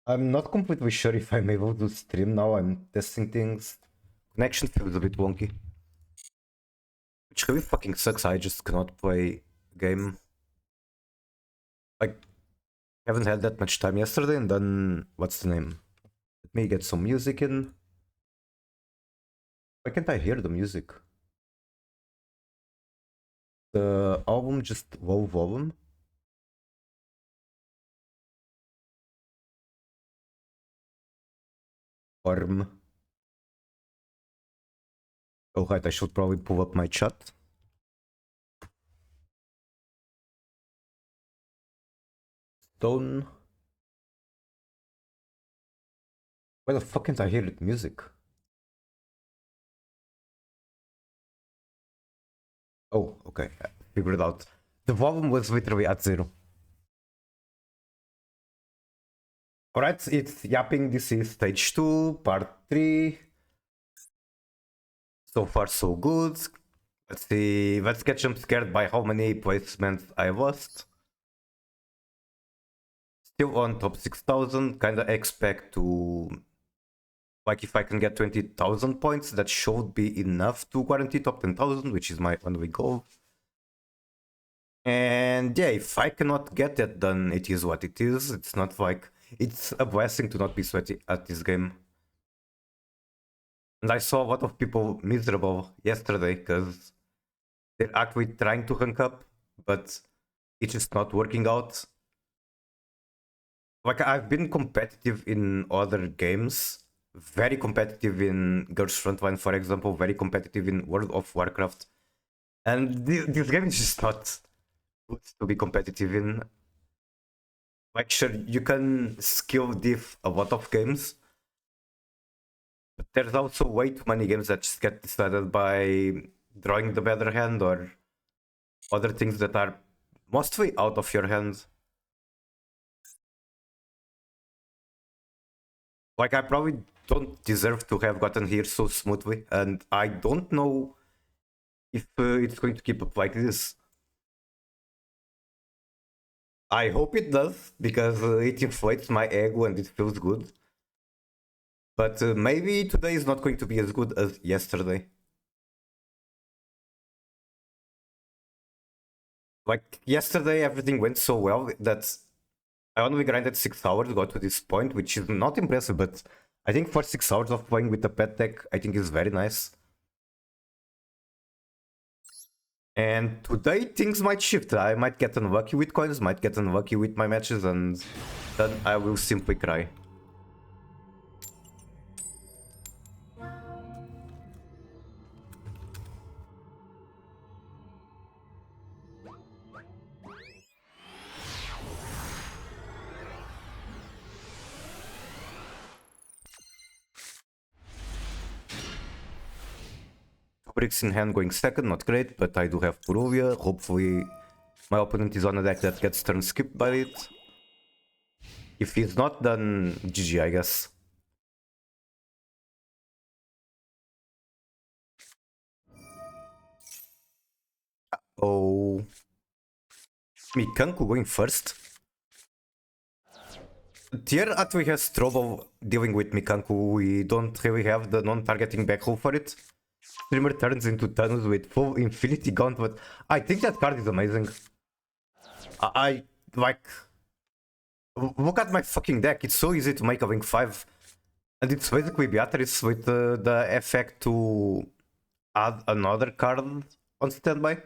I'm not completely sure if I'm able to stream now. I'm testing things. Connection feels a bit wonky. Which really fucking sucks. I just cannot play game. I haven't had that much time yesterday, and then what's the name? Let me get some music in. Why can't I hear the music? The album just low volume. Orm. Oh right, I should probably pull up my chat. Stone. Why the fuck can't I hear the music? Oh, okay. I figured it out. The volume was literally at 0. Alright, it's yapping. This is stage 2, part 3. So far, so good. Let's see. Let's get jump scared by how many placements I lost. Still on top 6,000. Kinda expect to. Like, if I can get 20,000 points, that should be enough to guarantee top 10,000, which is my only goal. And yeah, if I cannot get it, then it is what it is. It's not like. It's a blessing to not be sweaty at this game. And I saw a lot of people miserable yesterday because they're actually trying to rank up, but it's just not working out. Like, I've been competitive in other games, very competitive in Girls Frontline, for example, very competitive in World of Warcraft, and this game is just not good to be competitive in. Like, sure, you can skill diff a lot of games, but there's also way too many games that just get decided by drawing the better hand or other things that are mostly out of your hand. Like, I probably don't deserve to have gotten here so smoothly, and I don't know if it's going to keep up like this. I hope it does, because it inflates my ego and it feels good. But maybe today is not going to be as good as yesterday. Like, yesterday everything went so well that I only grinded 6 hours, got to this point, which is not impressive, but I think for 6 hours of playing with the pet deck, I think is very nice. And today things might shift. I might get unlucky with coins, might get unlucky with my matches, and then I will simply cry. Two bricks in hand going second, not great, but I do have Purovia. Hopefully my opponent is on a deck that gets turn skipped by it. If he's not, then GG, I guess. Oh, Mikanku going first. Tier actually has trouble dealing with Mikanku. We don't really have the non-targeting backroll for it. Streamer turns into Thanos with full Infinity Gauntlet. I think that card is amazing. I like. Look at my fucking deck. It's so easy to make a Link 5. And it's basically Beatrice with the effect to add another card on standby.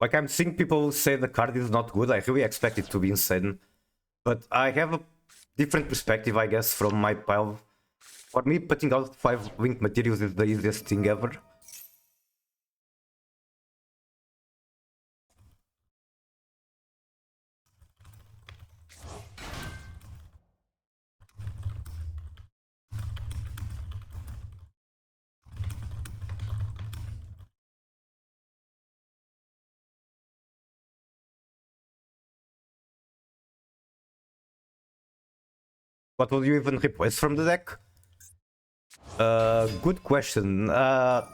Like, I'm seeing people say the card is not good. I really expect it to be insane. But I have a different perspective, I guess, from my pile. For me, putting out 5 Link materials is the easiest thing ever. What will you even replace from the deck? Good question. I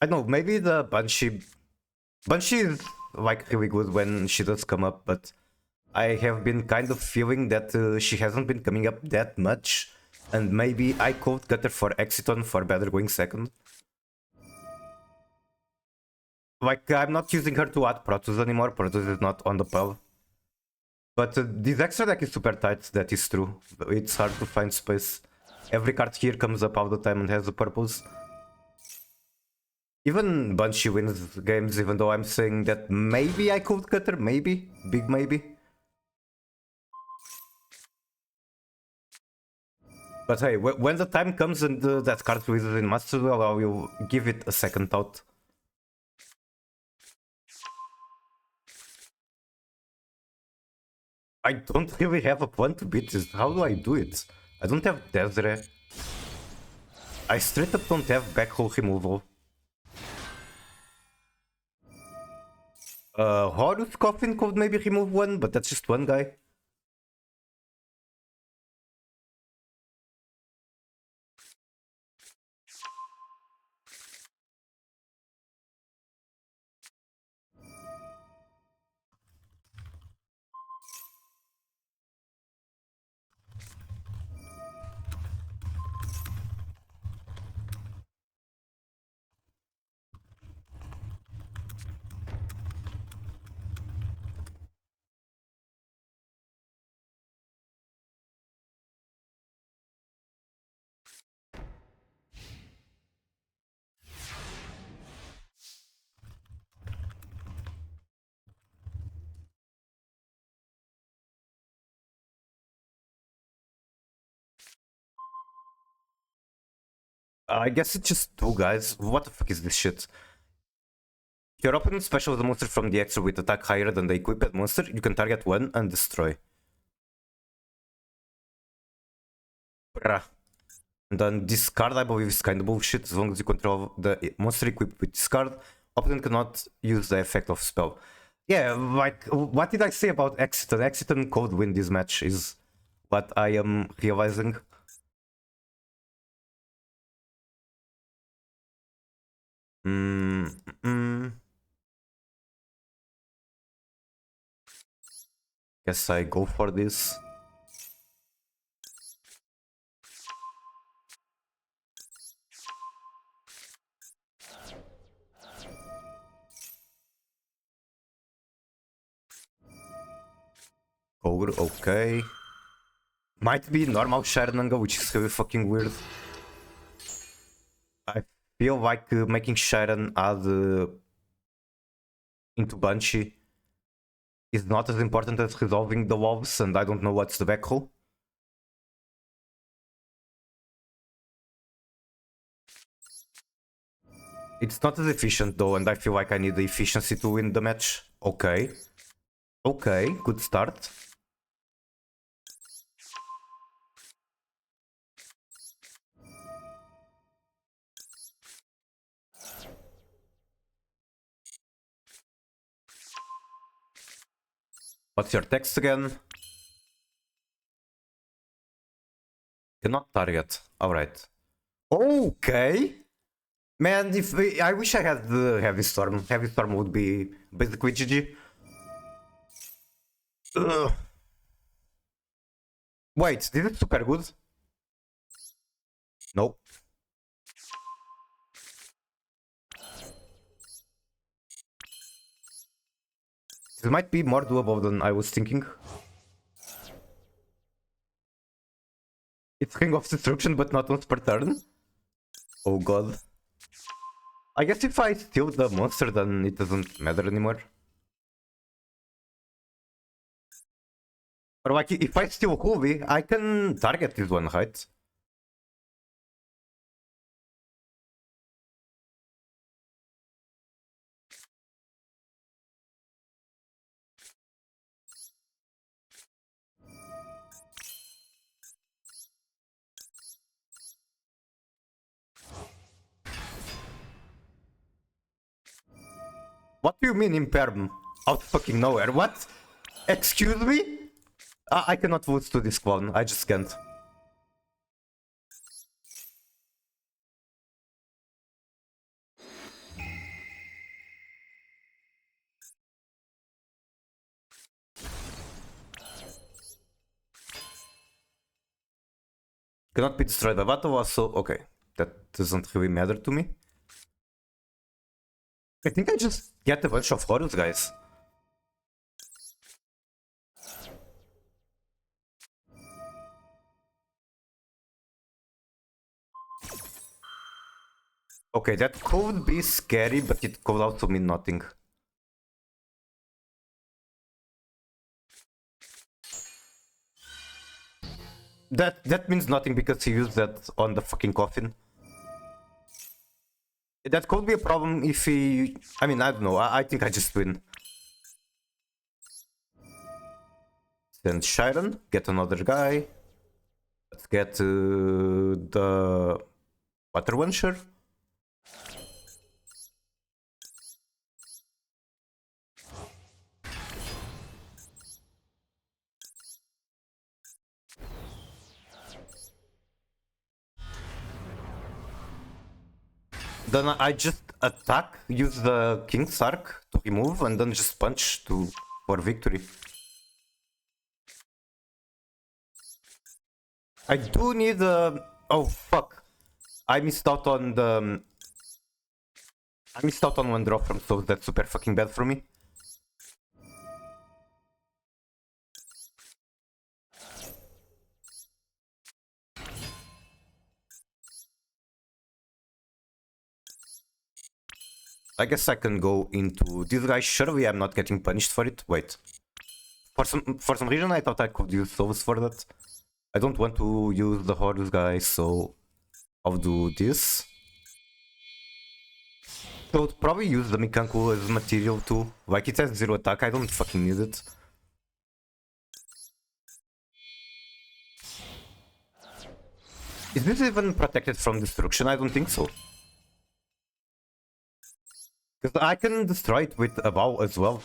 don't know, maybe the Banshee. Banshee is like really good when she does come up, but I have been kind of feeling that she hasn't been coming up that much, and maybe I could cut her for Exiton for better going second. Like, I'm not using her to add Protoss anymore, Protoss is not on the pile. But this extra deck is super tight, that is true. It's hard to find space. Every card here comes up all the time and has a purpose. Even Banshee wins games, even though I'm saying that maybe I could cut her, maybe. Big maybe. But hey, when the time comes and that card wizard in Master Duel, I will give it a second thought. I don't really have a plan to beat this. How do I do it? I don't have Desire. I straight up don't have backhole removal. Horus Coffin could maybe remove one, but that's just one guy. I guess it's just two guys. What the fuck is this shit? Your opponent specials a monster from the extra with attack higher than the equipped monster. You can target one and destroy. Bruh. And then this card, I believe, is kind of bullshit. As long as you control the monster equipped with this card, opponent cannot use the effect of spell. Yeah, like, what did I say about Exiton? Exiton could win this match, is what I am realizing. Guess I go for this. Ogre, okay. Might be normal Sharinanga, which is really fucking weird. I feel like making Sharon add into Banshee is not as important as resolving the wolves, and I don't know what's the backrow. It's not as efficient though, and I feel like I need the efficiency to win the match. Okay. Okay, good start. What's your text again? Cannot target. Alright. Okay. Man, if I wish I had the Heavy Storm. Heavy Storm would be basically GG. Ugh. Wait, this is super good? Nope. This might be more doable than I was thinking. It's Ring of Destruction, but not once per turn. Oh god. I guess if I steal the monster, then it doesn't matter anymore. Or like, if I steal Holy, I can target this one, right? What do you mean imperm? Out fucking nowhere, what? Excuse me? I cannot vote to this clown, I just can't. Cannot be destroyed by battle, so okay. That doesn't really matter to me. I think I just get a bunch of horrors, guys. Okay, that could be scary, but it could also mean nothing. That means nothing because he used that on the fucking coffin. That could be a problem if he... I mean, I don't know. I think I just win. Then Shiren, get another guy. Let's get the Water one, sure. Then I just attack, use the King's Arc to remove, and then just punch for victory. I do need oh fuck. I missed out on the... I missed out on one drop from so that's super fucking bad for me. I guess I can go into this guy. Surely I'm not getting punished for it. Wait. For some reason I thought I could use souls for that. I don't want to use the Horus guy, so I'll do this. So I'll probably use the Mikanku as material too. Like it has 0 attack, I don't fucking need it. Is this even protected from destruction? I don't think so. Because I can destroy it with a bow as well.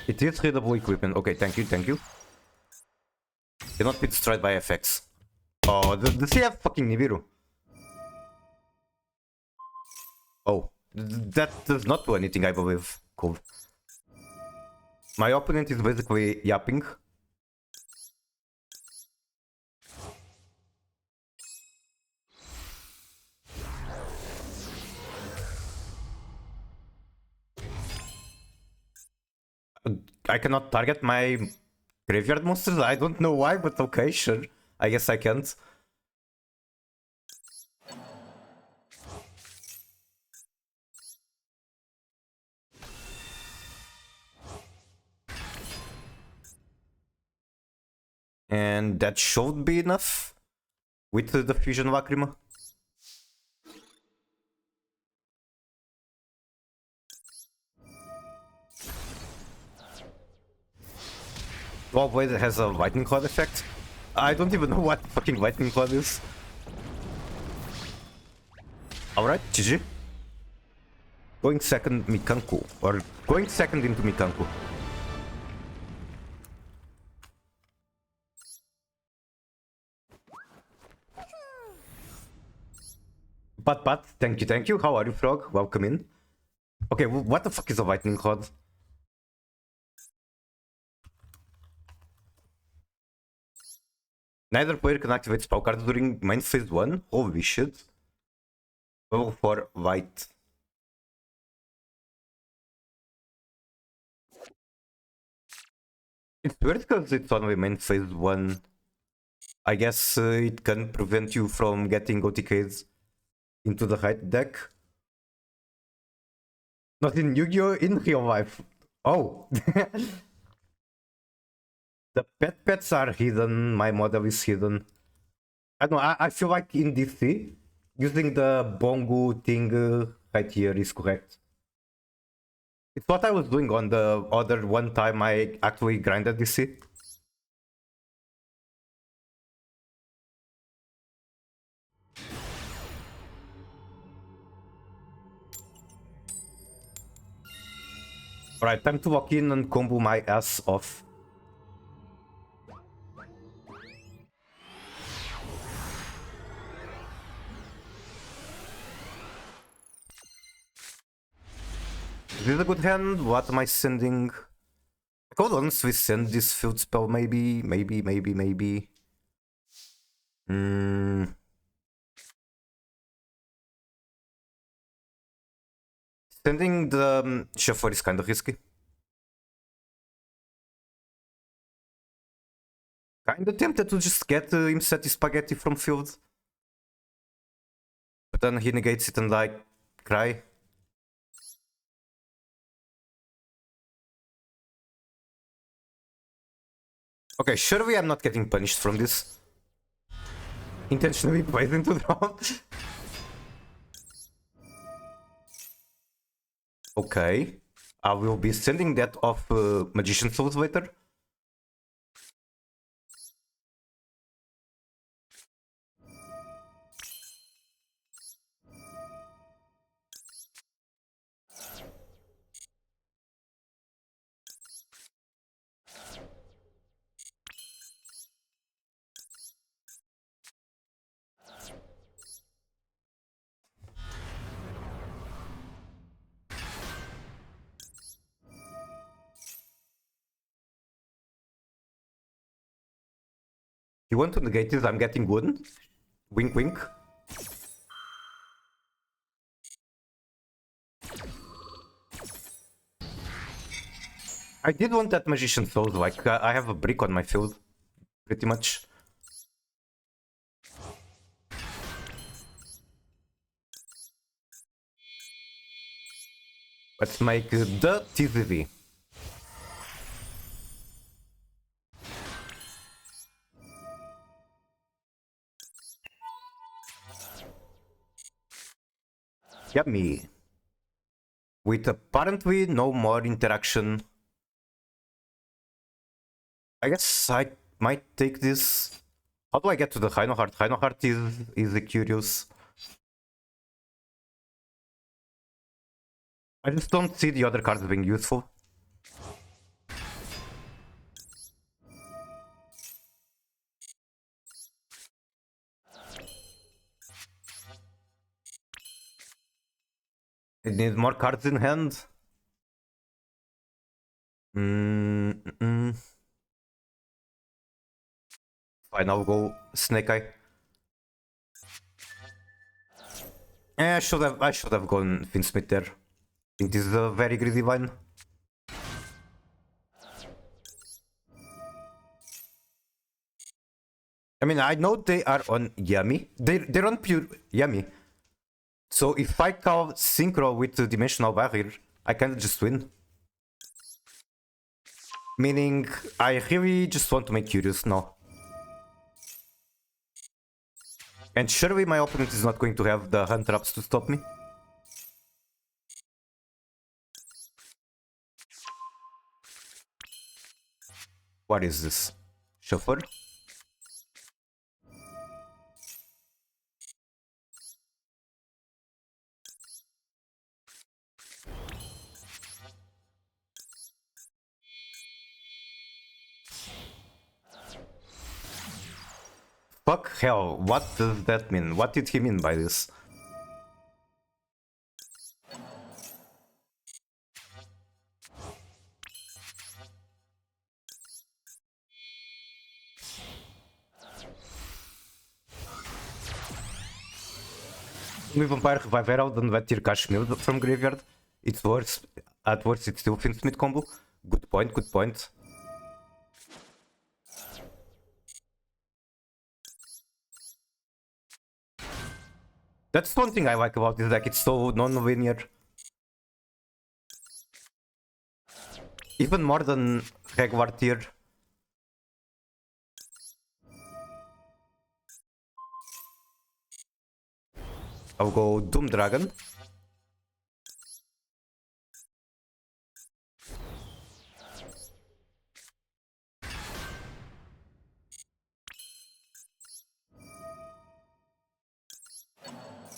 It is readable equipment. Okay, thank you, thank you. Cannot be destroyed by FX. Oh, does he have fucking Nibiru? Oh, that does not do anything, I believe. Cool. My opponent is basically yapping. I cannot target my graveyard monsters. I don't know why, but okay, sure. I guess I can't. And that should be enough with the fusion lacrima. Well, wait, it has a lightning cloud effect. I don't even know what fucking lightning cloud is. Alright, GG. Going second Mikanku, or going second into Mikanku. But, thank you. How are you, Frog? Welcome in. Okay, what the fuck is a lightning cloud? Neither player can activate spell cards during main phase 1. Holy shit. Level 4 light. It's weird because it's only main phase 1. I guess it can prevent you from getting OTKs into the right deck. Not in Yu-Gi-Oh! In real life. Oh! The pets are hidden, my model is hidden. I don't know, I feel like in DC, using the Bongo thing right here is correct. It's what I was doing on the other one time I actually grinded DC. Alright, time to walk in and combo my ass off. Is this a good hand? What am I sending? Hold on, we send this field spell maybe. Sending the shuffler is kind of risky. Kinda tempted to just get him set his spaghetti from field. But then he negates it and I cry. Okay, surely I'm not getting punished from this. Intentionally played into the round. Okay. I will be sending that off Magician Souls later. You want to negate this? I'm getting good. Wink wink. I did want that Magician Soul, like I have a brick on my field. Pretty much. Let's make the TZV. Yummy. With apparently no more interaction. I guess I might take this. How do I get to the Heart? Heart is curious. I just don't see the other cards being useful. I need more cards in hand. Fine, I'll go Snake Eye. I should have gone Finsmith there. I think this is a very greedy one. I mean, I know they are on Yummy. They're on pure Yummy. So if I call Synchro with the Dimensional Barrier, I can just win. Meaning, I really just want to make Curious now. And surely my opponent is not going to have the hand traps to stop me. What is this? Shuffler? Fuck hell, what does that mean? What did he mean by this? Only Vampire Revive Herald and Wet Tear Kashmir from Graveyard. It's worse. At worst, it's still Finsmith combo. Good point, good point. That's one thing I like about this deck, it's so non-linear. Even more than regular tier. I'll go Doom Dragon.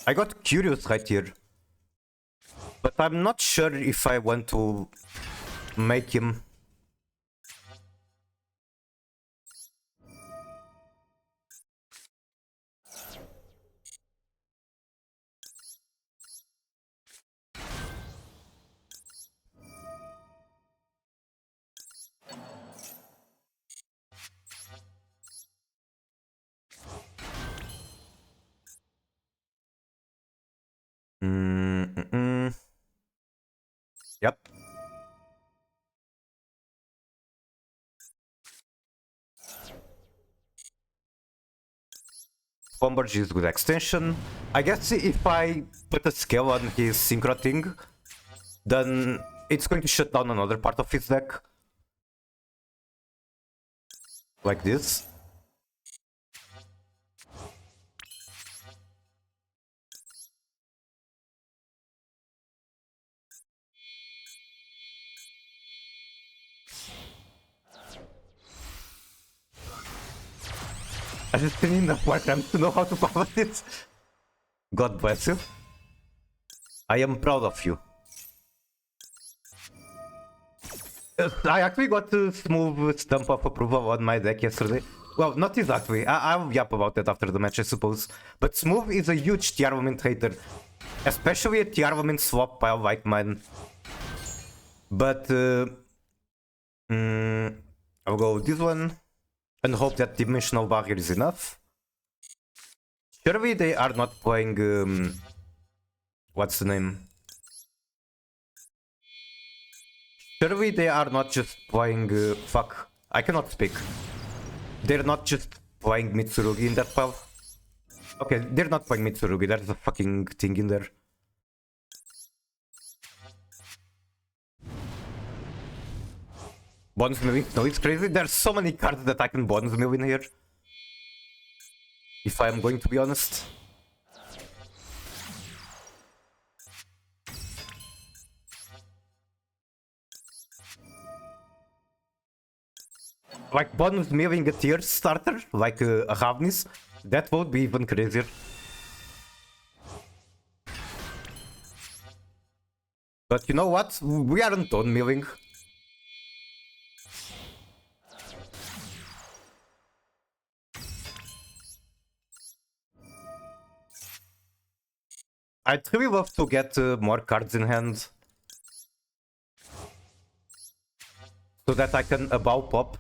I got curious right here. But I'm not sure if I want to make him. Yep. Bomberge is good extension. I guess if I put a scale on his synchro thing, then it's going to shut down another part of his deck. Like this. I just didn't enough Warcraft to know how to cover it. God bless you. I am proud of you. I actually got a smooth stamp of approval on my deck yesterday. Well, not exactly. I'll yap about that after the match, I suppose. But Smooth is a huge Tearlament hater. Especially a Tearlament swap pile like mine. But I'll go with this one. And hope that Dimensional Barrier is enough. Surely they are not playing... what's the name? Surely they are not just playing... fuck. I cannot speak. They're not just playing Mitsurugi in that pile. Okay, they're not playing Mitsurugi. There's a fucking thing in there. Bonus milling? No, it's crazy. There's so many cards that I can bonus mill in here. If I am going to be honest. Like bonus milling a tier starter, like a Ravnis, that would be even crazier. But you know what? We aren't done milling. I'd really love to get more cards in hand. So that I can about pop.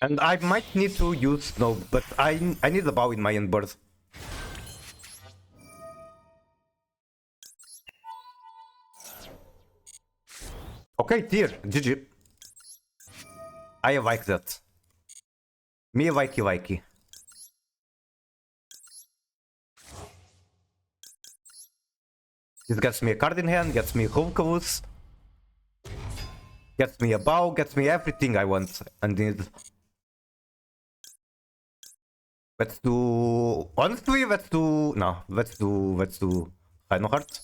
And I might need to use Snow, but I need a bow in my end bird. Okay, tier, GG. I like that. Me likey. This gets me a card in hand, gets me Hulkavus. Gets me a bow, gets me everything I want and need. Let's do... Honestly, let's do... No, let's do Reinhardt.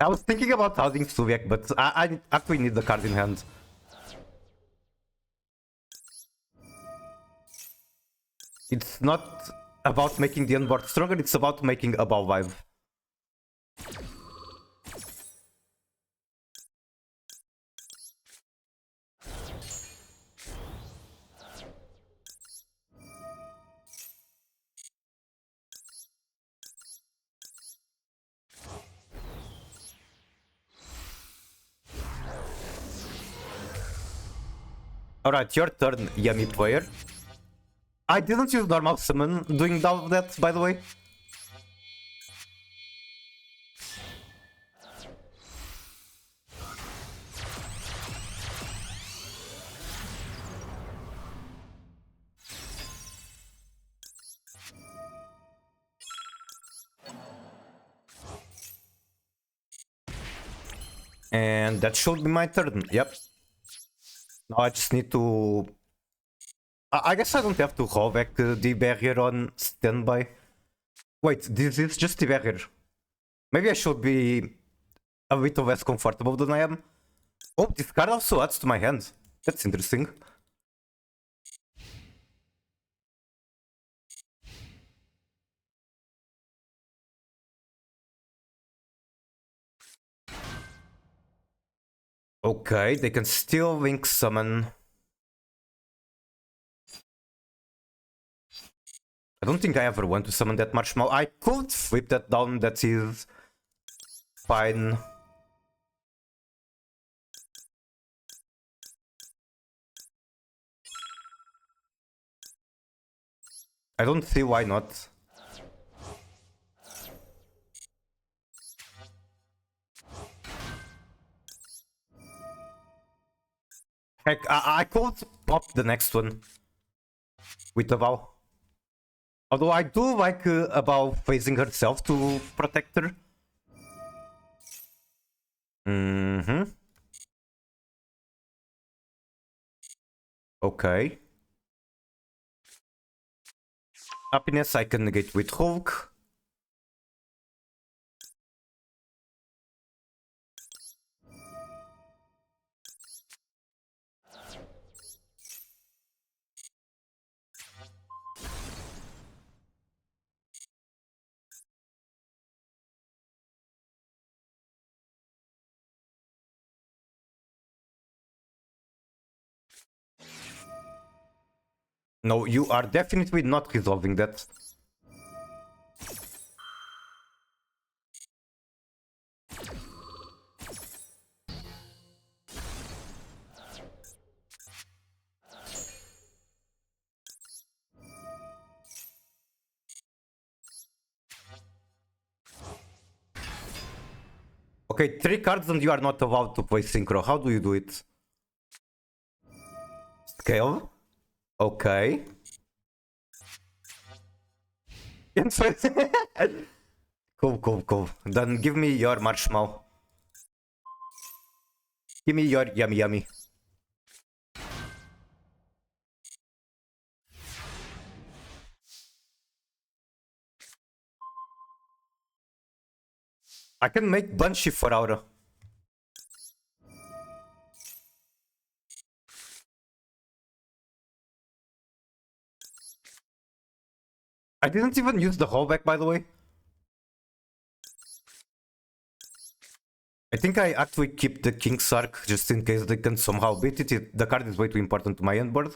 I was thinking about housing Suviak, but I actually need the card in hand. It's not about making the onboard stronger, it's about making a bow vibe. Alright, your turn, yummy player. I didn't use normal summon doing that, by the way. And that should be my turn, yep. Now I just need to I guess I don't have to roll back the barrier on standby. Wait, this is just the barrier. Maybe I should be a bit less comfortable than I am. Oh, this card also adds to my hand. That's interesting. Okay, they can still link summon. I don't think I ever want to summon that Marshmallow. I could flip that down, that is fine. I don't see why not. Heck, I could pop the next one with a vow. Although I do like about facing herself to protect her. Mm-hmm. Okay. Happiness I can negate with Hulk. No, you are definitely not resolving that. Okay, 3 cards and you are not allowed to play Synchro. How do you do it? Scale? Okay. Cool, cool, cool. Then give me your marshmallow. Give me your yummy yummy. I can make Banshee for Aura. I didn't even use the rollback, by the way. I think I actually keep the King's Arc just in case they can somehow beat it. The card is way too important to my end board.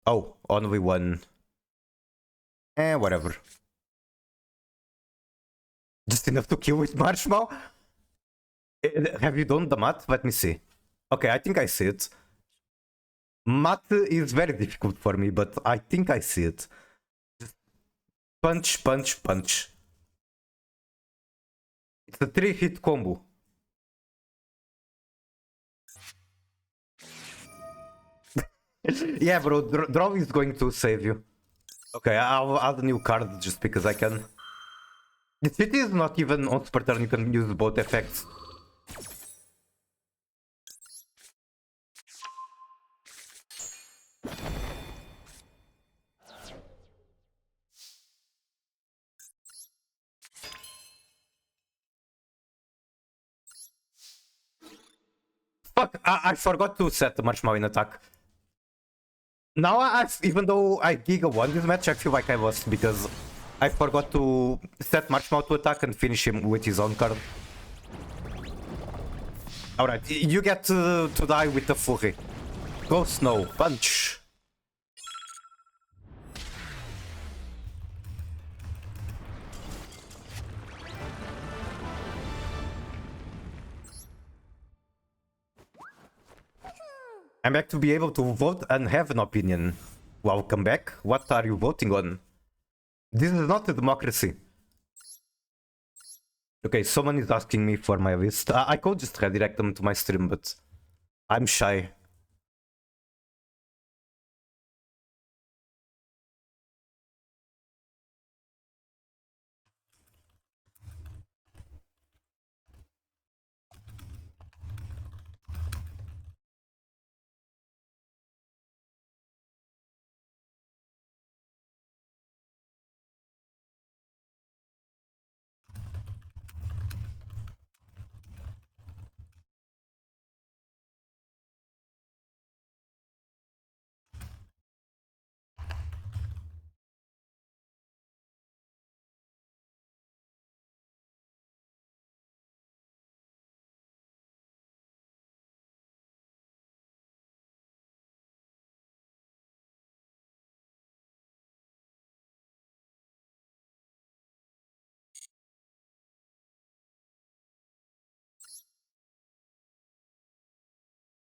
Oh, only one. Whatever. Just enough to kill with Marshmallow? Have you done the math? Let me see. Okay, I think I see it. Math is very difficult for me, but I think I see it. Just punch, punch, punch. It's a 3-hit combo. Yeah, bro, draw is going to save you. Okay, I'll add a new card just because I can. The city is not even on super turn, you can use both effects. Fuck, I forgot to set the Marshmallow in attack. Now, even though I Giga won this match, I feel like I lost because I forgot to set Marshmallow to attack and finish him with his own card. Alright, you get to die with the Fury. Go Snow, punch! I'm back to be able to vote and have an opinion. Welcome back. What are you voting on? This is not a democracy. Okay, someone is asking me for my list. I could just redirect them to my stream, but I'm shy.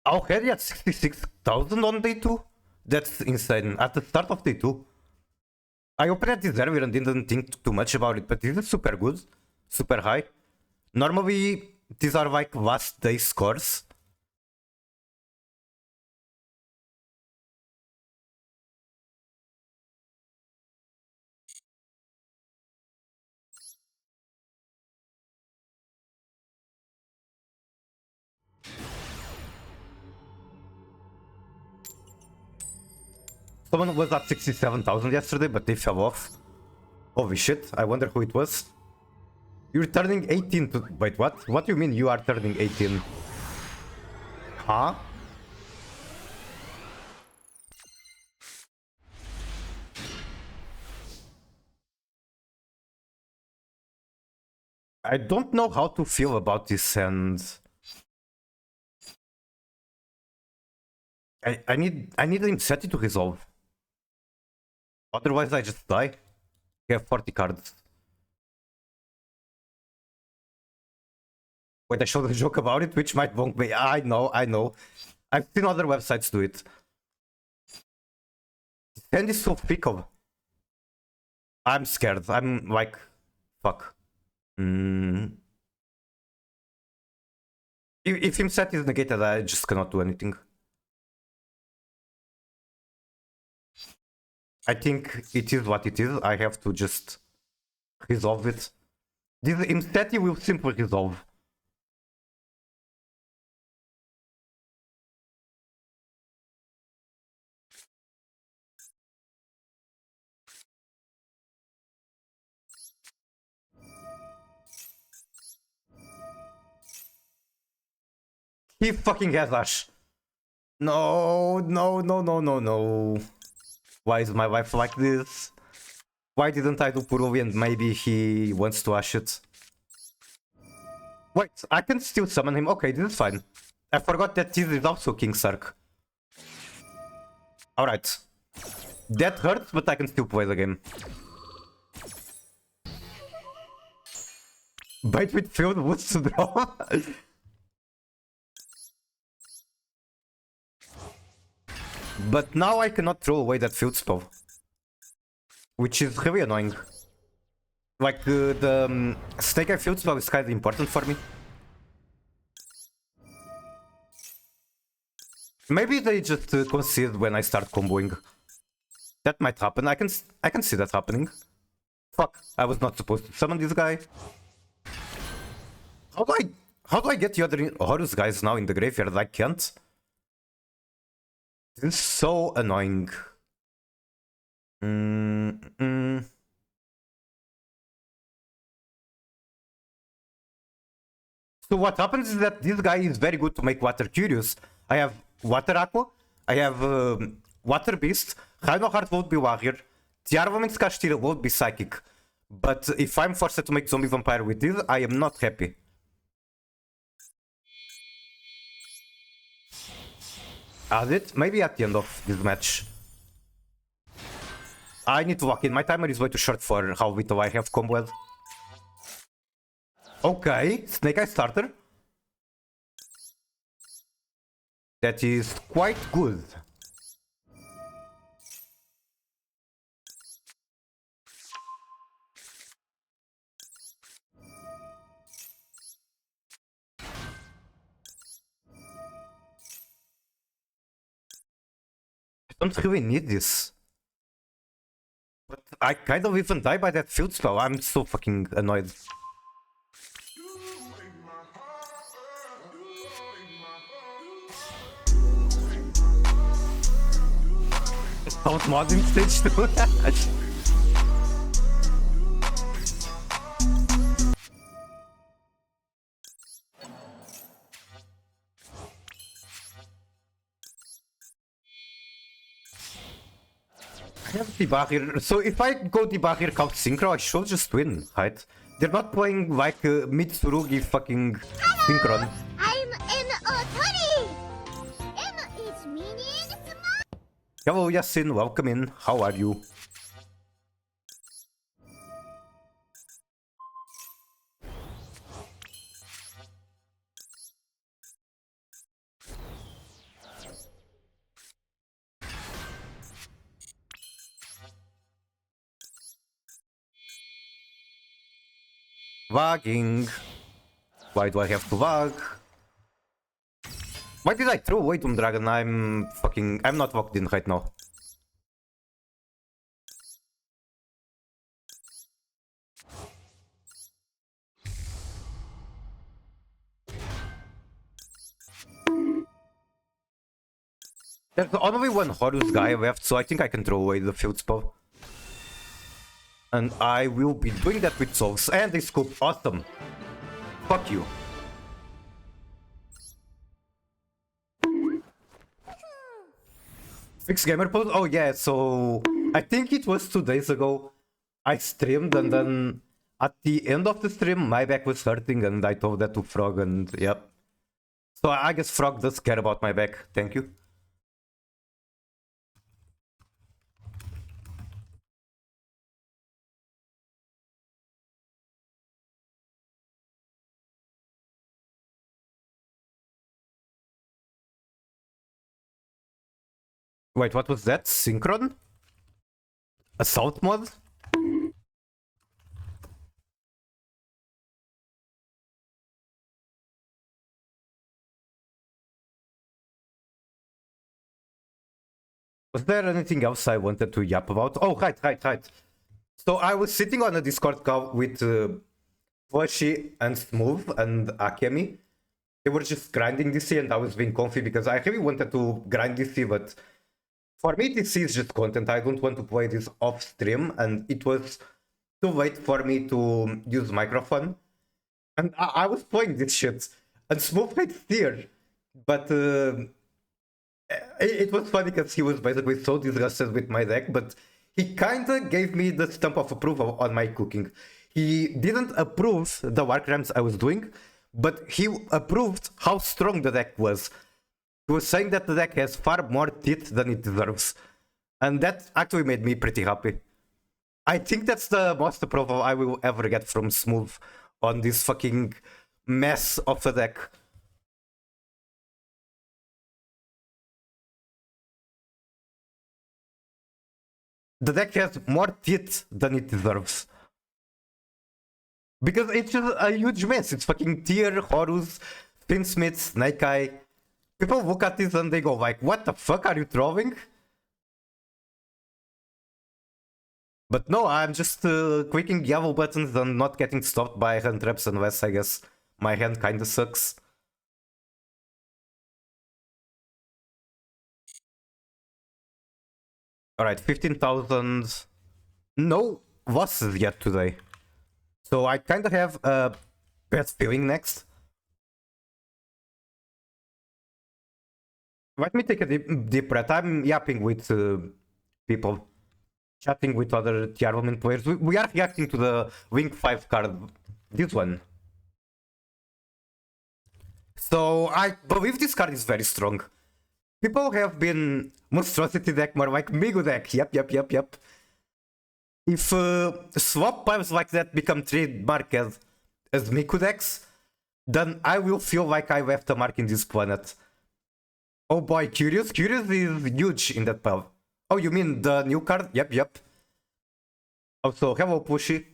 Already at 66,000 on day 2? That's insane. At the start of day 2. I opened at this earlier and didn't think too much about it, but this is super good. Super high. Normally, these are like last day scores. Someone was at 67,000 yesterday, but they fell off. Holy shit, I wonder who it was. You're turning 18 to... Wait, what? What do you mean you are turning 18? Huh? I don't know how to feel about this, and... I need Imseti to resolve. Otherwise I just die. You have 40 cards. Wait, I showed a joke about it, which might bonk me. I know. I've seen other websites do it. This hand is so fickle. I'm scared. I'm like... Fuck. If Imset is negated, I just cannot do anything. I think it is what it is. I have to just resolve it. This Imseti will simply resolve. He fucking has Ash. No. Why is my life like this? Why didn't I do Purovi and maybe he wants to Ash it? Wait, I can still summon him. Okay, this is fine. I forgot that this is also King Sark. Alright. That hurts, but I can still play the game. Bait with field woods to draw. But now I cannot throw away that field spell. Which is really annoying. Like, the Snake Eye field spell is kind of important for me. Maybe they just concede when I start comboing. That might happen. I can see that happening. Fuck, I was not supposed to summon this guy. How do I get the other Horus guys now in the graveyard? I can't. This is so annoying. So what happens is that this guy is very good to make Water Curious. I have Water Aqua, I have Water Beast, Rhinoheart won't be Warrior, Tearlaments Castira won't be Psychic. But if I'm forced to make Zombie Vampire with this, I am not happy. Add it? Maybe at the end of this match. I need to lock in. My timer is way too short for how little I have comboed. Okay, Snake Eye starter. That is quite good. I don't really need this. But I kind of even die by that field spell. I'm so fucking annoyed. Sound mod in stage 2. I have Debugger. So if I go Debugger count Synchro, I should just win, right? They're not playing like Mitsurugi fucking Synchron. I'm an Otani! M is meaning small. Hello Yasin, welcome in. How are you? Vagging. Why do I have to vag? Why did I throw away Doom Dragon? I'm not locked in right now. There's only one Horus guy left, so I think I can throw away the field spell. And I will be doing that with souls. And they scoop. Awesome. Fuck you. Fix gamer pose? Oh yeah, so I think it was 2 days ago. I streamed and then at the end of the stream my back was hurting and I told that to Frog and yep. So I guess Frog does care about my back. Thank you. Wait, what was that? Synchron? Assault mod? Was there anything else I wanted to yap about? Oh, right. So I was sitting on a Discord call with Flashy and Smooth and Akemi. They were just grinding DC and I was being comfy because I really wanted to grind DC, but for me DC is just content. I don't want to play this off stream and it was too late for me to use microphone. And I was playing this shit and Smooth played Steer, but it was funny because he was basically so disgusted with my deck, but he kinda gave me the stamp of approval on my cooking. He didn't approve the war crimes I was doing, but he approved how strong the deck was. He was saying that the deck has far more teeth than it deserves. And that actually made me pretty happy. I think that's the most approval I will ever get from Smooth on this fucking mess of a deck. The deck has more teeth than it deserves. Because it's just a huge mess. It's fucking Tear, Horus, Finsmith, Snake Eye. People look at this and they go like, what the fuck are you throwing? But no, I'm just clicking yellow buttons and not getting stopped by hand traps unless I guess my hand kinda sucks. Alright, 15,000. No losses yet today. So I kinda have a bad feeling next. Let me take a deep breath. I'm yapping with people. Chatting with other Tearlaments players. We are reacting to the Wing 5 card. This one. So I believe this card is very strong. People have been monstrosity deck more like Migu deck. Yep. If swap piles like that become trademarked as Miku decks, then I will feel like I left a mark in this planet. Oh boy, Curious? Curious is huge in that pile. Oh, you mean the new card? Yep. Also, hello Pushy.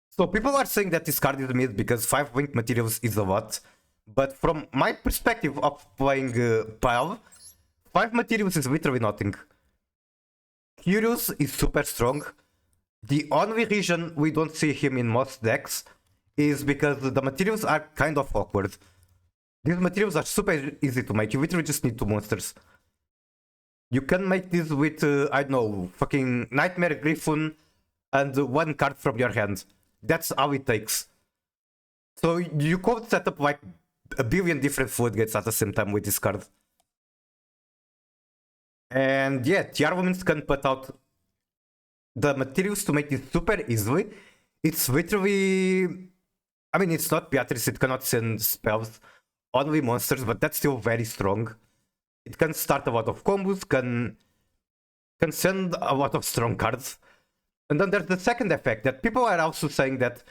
So people are saying that this card is mid because 5 winged materials is a lot. But from my perspective of playing pile, 5 materials is literally nothing. Curious is super strong. The only reason we don't see him in most decks is because the materials are kind of awkward. These materials are super easy to make. You literally just need 2 monsters. You can make this with, I don't know, fucking Nightmare Griffin and 1 card from your hand. That's all it takes. So you could set up like a billion different floodgates at the same time with this card. And yeah, Tearlaments can put out the materials to make this super easily. It's literally... I mean, it's not Beatrice, it cannot send spells, only monsters, but that's still very strong. It can start a lot of combos, can send a lot of strong cards. And then there's the second effect, that people are also saying that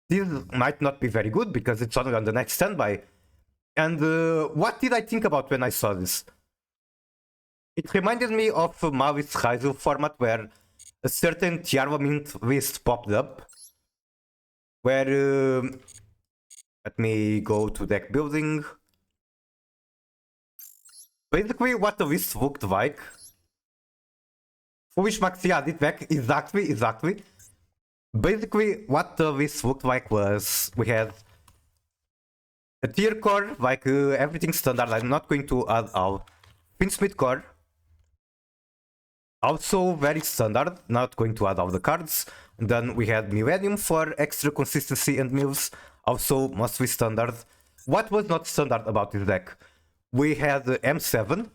this might not be very good because it's only on the next standby. And what did I think about when I saw this? It reminded me of Maoist Haizu format where a certain Tearlaments list popped up. where let me go to deck building. Basically, what the list looked like. Foolish Maxi, yeah, dit back. Exactly. Basically, what the list looked like was we had a tier core, like everything standard. I'm not going to add our Pinsmith core. Also very standard, not going to add all the cards. And then we had Millennium for extra consistency and mills, also mostly standard. What was not standard about this deck? We had M7.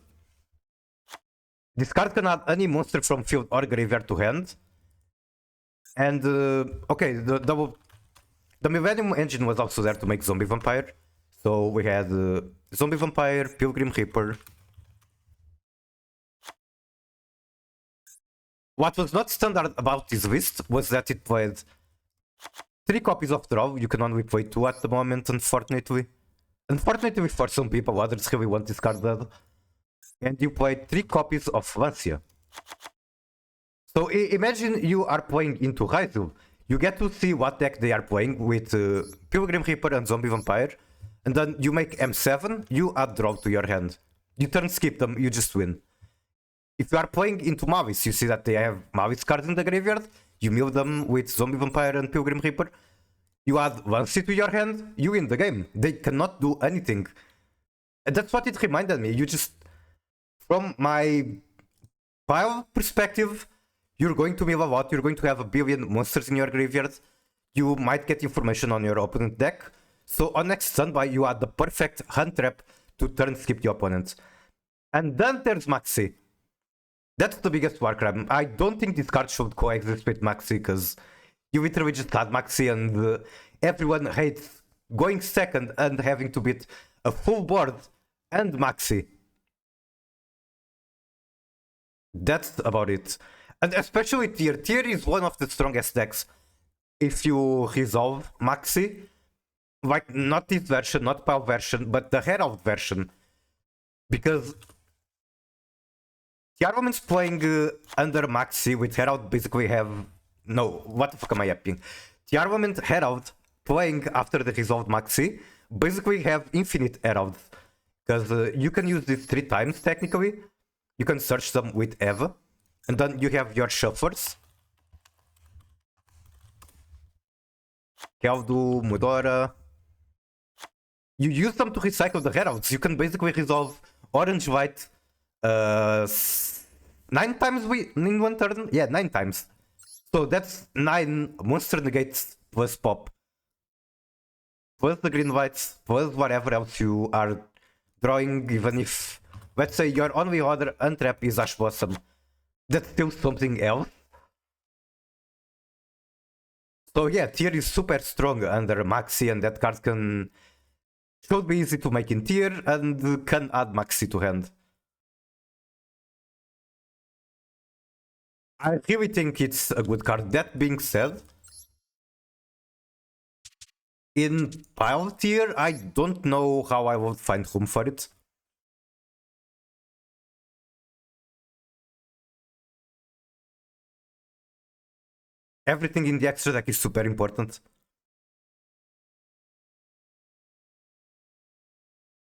This card can add any monster from field or graveyard to hand. And okay, the Millennium engine was also there to make Zombie Vampire. So we had Zombie Vampire, Pilgrim Reaper. What was not standard about this list was that it played 3 copies of Draw. You can only play 2 at the moment, unfortunately. Unfortunately for some people, others really want this card dead. And you played 3 copies of Lancia. So imagine you are playing into Raizu. You get to see what deck they are playing with Pilgrim Reaper and Zombie Vampire. And then you make M7, you add Draw to your hand. You turn skip them, you just win. If you are playing into Mavis, you see that they have Mavis cards in the graveyard. You mill them with Zombie Vampire and Pilgrim Reaper. You add Lancy to your hand, you win the game. They cannot do anything. And that's what it reminded me. You just, from my pile perspective, you're going to mill a lot. You're going to have a billion monsters in your graveyard. You might get information on your opponent deck. So on next standby, you add the perfect hand trap to turn skip the opponent. And then there's Maxi. That's the biggest war crime. I don't think this card should coexist with Maxi, because you literally just had Maxi and everyone hates going second and having to beat a full board and Maxi. That's about it. And especially Tier. Tier is one of the strongest decks if you resolve Maxi. Like, not this version, not PAL version, but the Herald version. Because Tearlaments playing under Maxi with Herald basically have... No, what the fuck am I yapping? Tearlament Herald playing after the resolved Maxi basically have infinite Herald. Because you can use this 3 times technically. You can search them with Eva. And then you have your shufflers. Keldu, Mudora. You use them to recycle the Heralds. You can basically resolve Orange White 9 times in one turn? Yeah, 9 times. So that's 9 monster negates plus pop. Plus the green whites, plus whatever else you are drawing, even if, let's say, your only other untrap is Ash Blossom. That's still something else. So yeah, Tier is super strong under Maxi, and that card should be easy to make in Tier and can add Maxi to hand. I really think it's a good card. That being said, in Pile Tier, I don't know how I will find room for it. Everything in the extra deck is super important.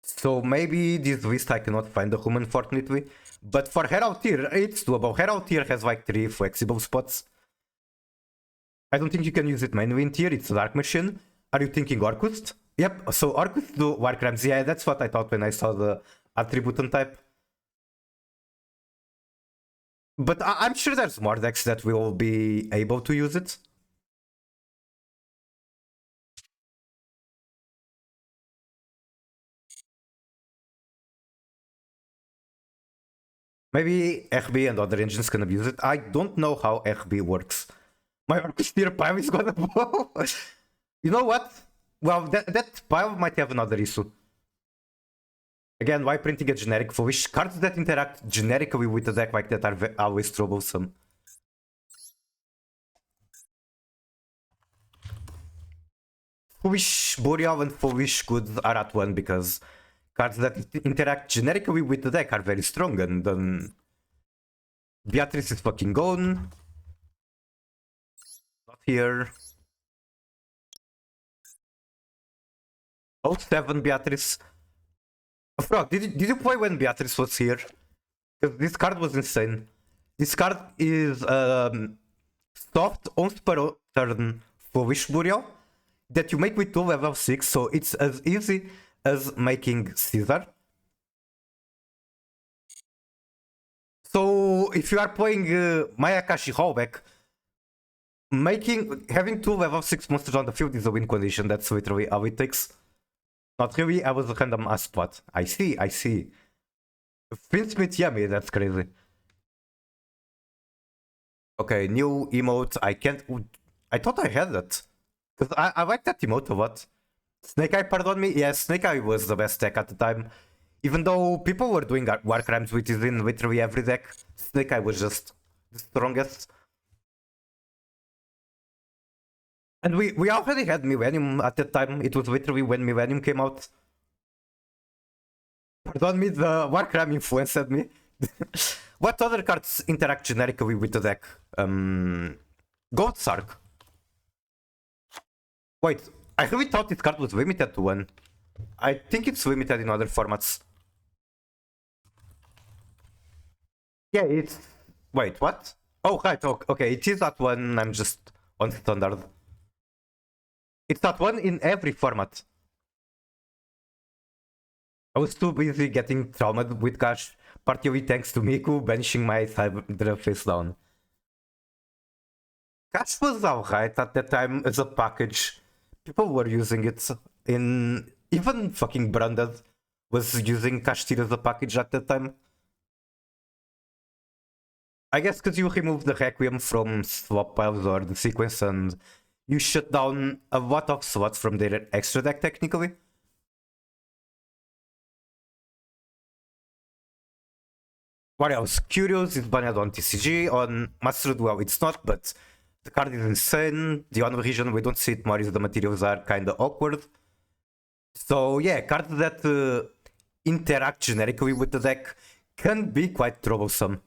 So maybe this list I cannot find the room, unfortunately. But for Herald Tier, it's doable. Herald Tier has like 3 flexible spots. I don't think you can use it manually in Tier, it's a Dark Machine. Are you thinking Orcust? Yep, so Orcust do War Crimes. Yeah, that's what I thought when I saw the attribute and type. But I'm sure there's more decks that will be able to use it. Maybe RB and other engines can abuse it. I don't know how RB works. My Orcust Tier pile is gonna blow. You know what? Well, that pile might have another issue. Again, why printing a generic foolish? Cards that interact generically with a deck like that are always troublesome. Foolish Boreal and Foolish Good are at 1 because cards that interact generically with the deck are very strong, and then Beatrice is fucking gone. Not here. Oh, 7 Beatrice. Frog, did you play when Beatrice was here? Because this card was insane. This card is soft once per turn Foolish Burial that you make with 2 level 6, so it's as easy as making Caesar. So if you are playing Mayakashi Hallback, having 2 level 6 monsters on the field is a win condition. That's literally all it takes. Not really, I was a random ass spot. I see. Finsmith Yummy, that's crazy. Okay, new emote. I can't. I thought I had that. Because I like that emote a lot. Snake Eye, pardon me? Yeah, Snake Eye was the best deck at the time. Even though people were doing War Crimes, which is in literally every deck, Snake Eye was just the strongest. And we already had Millennium at that time. It was literally when Millennium came out. Pardon me, the War Crime influenced me. What other cards interact generically with the deck? Gold Sark. Wait, I really thought this card was limited to 1. I think it's limited in other formats. Yeah, it's... Wait, what? Oh, right, okay, it is at 1, I'm just on standard. It's at 1 in every format. I was too busy getting traumatized with Cash, partly thanks to Miku banishing my Hydra face down. Cash was alright at that time as a package. People were using it in... Even fucking Branded was using Cash tier as a package at that time. I guess because you remove the Requiem from swap piles or the sequence and you shut down a lot of slots from their extra deck technically. What else? Curious is banned on TCG, on Master Duel it's not, but the card is insane. The only reason we don't see it more is the materials are kinda awkward. So yeah, cards that interact generically with the deck can be quite troublesome.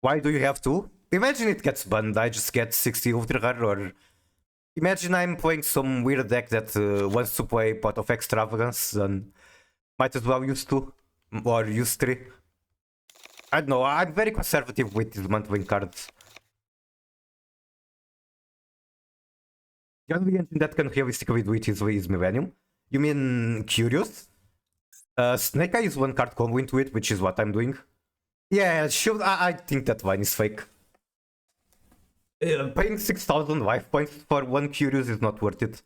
Why do you have to? Imagine it gets banned, I just get 60 Ultra Rare, or... Imagine I'm playing some weird deck that wants to play Pot of Extravagance and might as well use 2, or use 3. I don't know, I'm very conservative with dismantling cards. The only engine that can realistically do it is Millennium. You mean Curious? Snake Eye is 1 card combo into it, which is what I'm doing. Yeah, Shield, I think that line is fake. Paying 6,000 life points for 1 Curious is not worth it.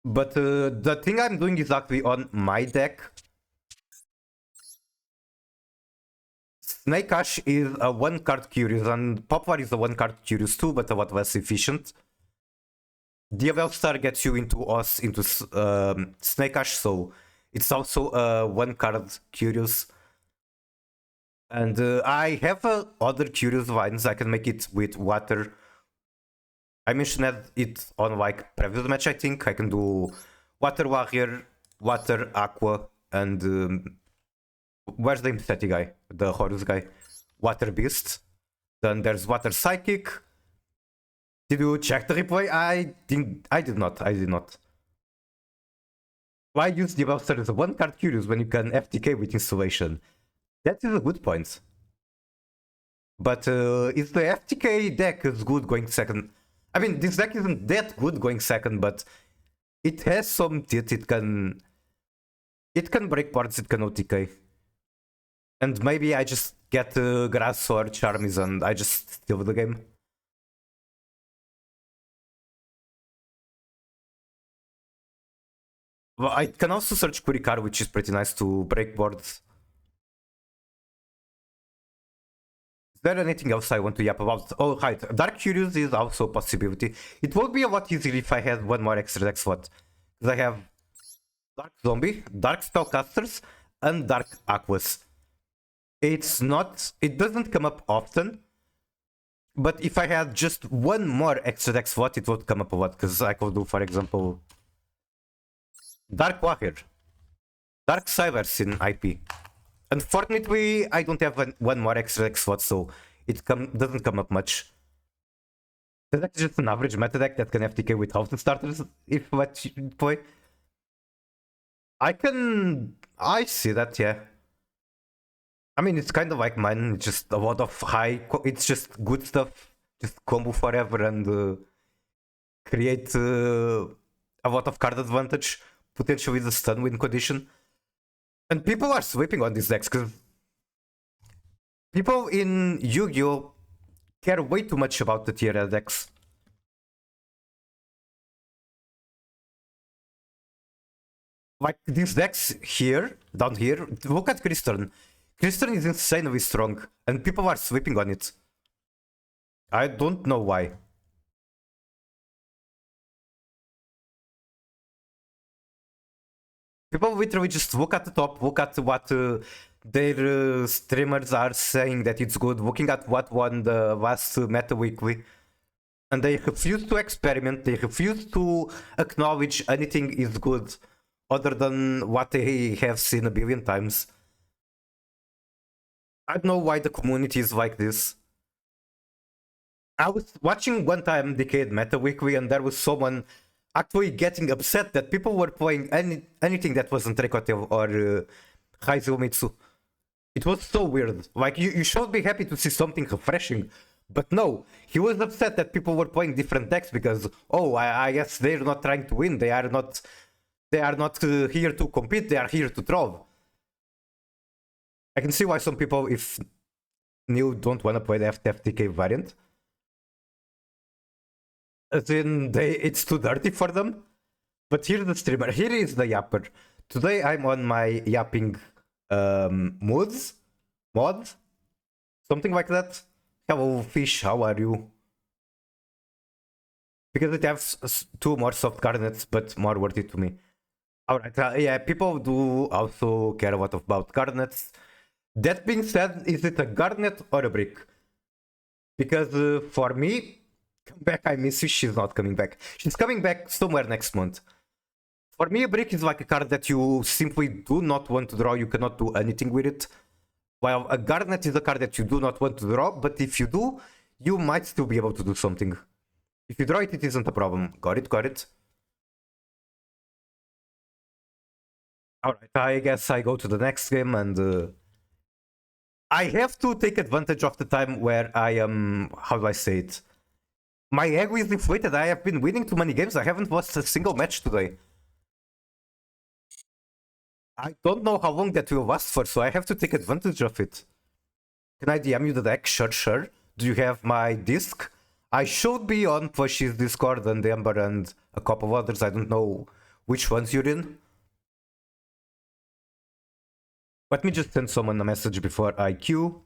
But the thing I'm doing is actually on my deck. Snake Ash is a 1 card Curious, and Poplar is a 1 card Curious too, but a lot less efficient. DLL Star gets you into Snake Ash, so it's also a 1 card Curious. And I have other Curious lines. I can make it with water. I mentioned it on like previous match, I think. I can do Water Warrior, Water Aqua, and where's the Empathy guy? The Horus guy. Water Beast. Then there's Water Psychic. Did you check the replay? I did not. Why use the Buster as a 1 card Curious when you can FTK with Installation? That is a good point. But is the FTK deck as good going second? I mean, this deck isn't that good going second, but it has some teeth. It can break boards, it can OTK. And maybe I just get Grass or Charmies and I just steal the game. Well, I can also search Kurikar, which is pretty nice to break boards. Is there anything else I want to yap about? Oh, right. Dark Curious is also a possibility. It would be a lot easier if I had 1 more extra deck slot. Because I have Dark Zombie, Dark Spellcasters, and Dark Aquas. It doesn't come up often. But if I had just 1 more extra deck slot, it would come up a lot. Because I could do, for example, Dark Warrior, Dark Cybers in IP. Unfortunately, I don't have 1 more extra deck slot, so it doesn't come up much. There's actually just an average meta deck that can FTK with half the starters if what you play. I see that, yeah. I mean, it's kind of like mine. It's just a lot of it's just good stuff. Just combo forever and create a lot of card advantage. Potentially the stun win condition. And people are sweeping on these decks because people in Yu-Gi-Oh! Care way too much about the tier decks. Like these decks here, down here, look at Kristern. Kristern is insanely strong, and people are sweeping on it. I don't know why. People literally just look at the top, look at what their streamers are saying that it's good, looking at what won the last Meta Weekly, and they refuse to experiment, they refuse to acknowledge anything is good other than what they have seen a billion times. I don't know why the community is like this. I was watching one time Decade Meta Weekly and there was someone actually getting upset that people were playing anything that wasn't Rekotel or Haizumitsu. It was so weird. Like, you should be happy to see something refreshing. But no, he was upset that people were playing different decks because, oh, I guess they're not trying to win. They are not here to compete. They are here to troll. I can see why some people, if new, don't want to play the FTK variant. As in, it's too dirty for them. But here's the streamer. Here is the yapper. Today I'm on my yapping mod, something like that. Hello fish, how are you? Because it has 2 more soft garnets, but more worth it to me. Alright, yeah, people do also care a lot about garnets. That being said, is it a garnet or a brick? Because for me, come back, I miss you, she's not coming back. She's coming back somewhere next month. For me, a brick is like a card that you simply do not want to draw, you cannot do anything with it. While a garnet is a card that you do not want to draw, but if you do, you might still be able to do something. If you draw it, it isn't a problem. Got it, got it. Alright, I guess I go to the next game and I have to take advantage of the time where I am, how do I say it? My ego is inflated, I have been winning too many games, I haven't lost a single match today. I don't know how long that will last for, so I have to take advantage of it. Can I DM you the deck? Sure, sure. Do you have my disc? I should be on Plushie's Discord and Ember and a couple of others, I don't know which ones you're in. Let me just send someone a message before I queue.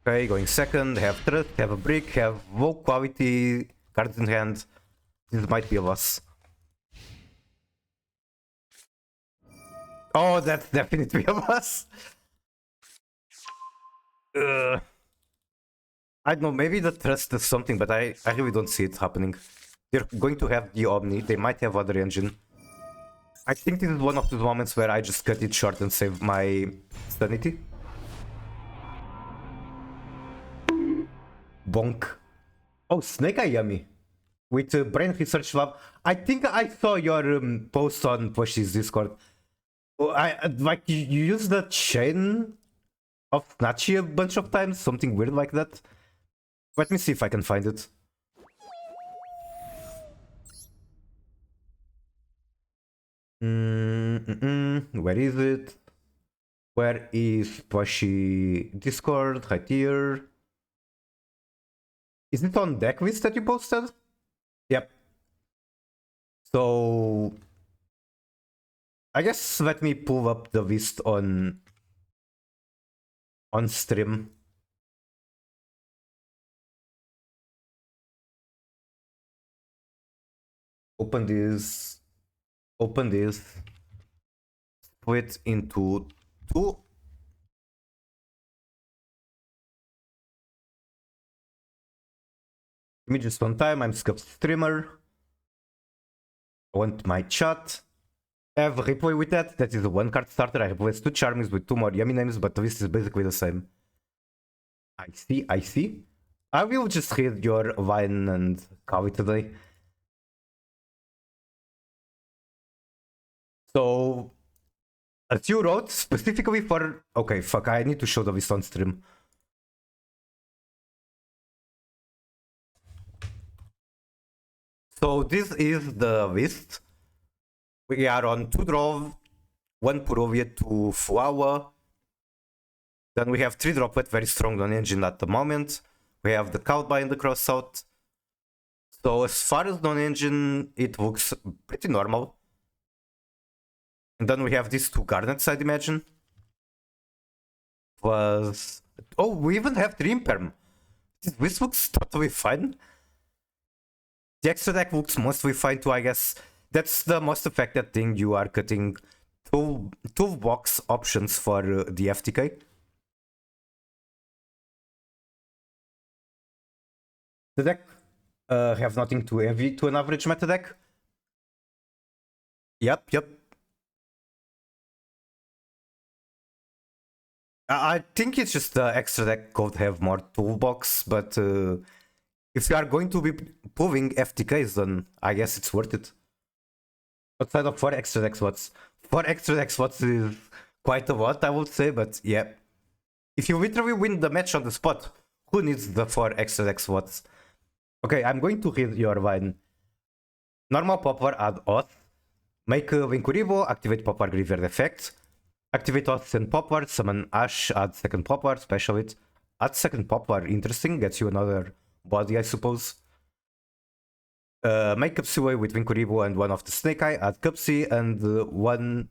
Okay, going second, have trust, have a brick, have low quality cards in hand. This might be a loss. Oh, that's definitely a loss. I don't know, maybe the trust is something, but I really don't see it happening. They're going to have the Omni, they might have other engine. I think this is one of those moments where I just cut it short and save my sanity. Bonk. Oh, Snake Eye Yummy. With Brain Research Lab. I think I saw your post on Pushy's Discord. Oh, like you use the chain of Snatchy a bunch of times, something weird like that. Let me see if I can find it. Where is it? Where is Pushy Discord? Right here. Is it on Decklist that you posted? Yep. So I guess let me pull up the list on stream. Open this. Open this. Split into two. Give me just one time. I'm Scuff streamer. I want my chat. I have a replay with that. That is a one card starter. I replaced 2 Charmings with 2 more yummy names, but the list is basically the same. I see, I see. I will just read your line and call it today. So, as you wrote specifically for... Okay, fuck, I need to show the list on stream. So this is the list. We are on 2 draw, 1 Purovia, 2 Flower. Then we have 3 Droplet, very strong non-engine at the moment. We have the Cloudby and the Crossout. So as far as non-engine, it looks pretty normal. And then we have these 2 Garnets, I'd imagine. Plus... Oh, we even have Dream Perm. This looks totally fine. The extra deck looks mostly fine too, I guess. That's the most affected thing. You are cutting toolbox options for the FTK. The deck have nothing too heavy to an average meta deck. Yep. I think it's just the extra deck could have more toolbox, but if you are going to be pulling FTKs, then I guess it's worth it. Outside of 4 extra deck slots. 4 extra deck slots is quite a lot, I would say, but yeah. If you literally win the match on the spot, who needs the 4 extra deck slots? Okay, I'm going to read your line. Normal Poplar, add Oath. Make Vincuribo, activate Poplar Graveyard effect. Activate Oath and Poplar, summon Ash, add second Poplar, special it. Add second Poplar, interesting, gets you another body, I suppose. Make Cupsy with Vincuribo and 1 of the Snake Eye, add Cupsy, and 1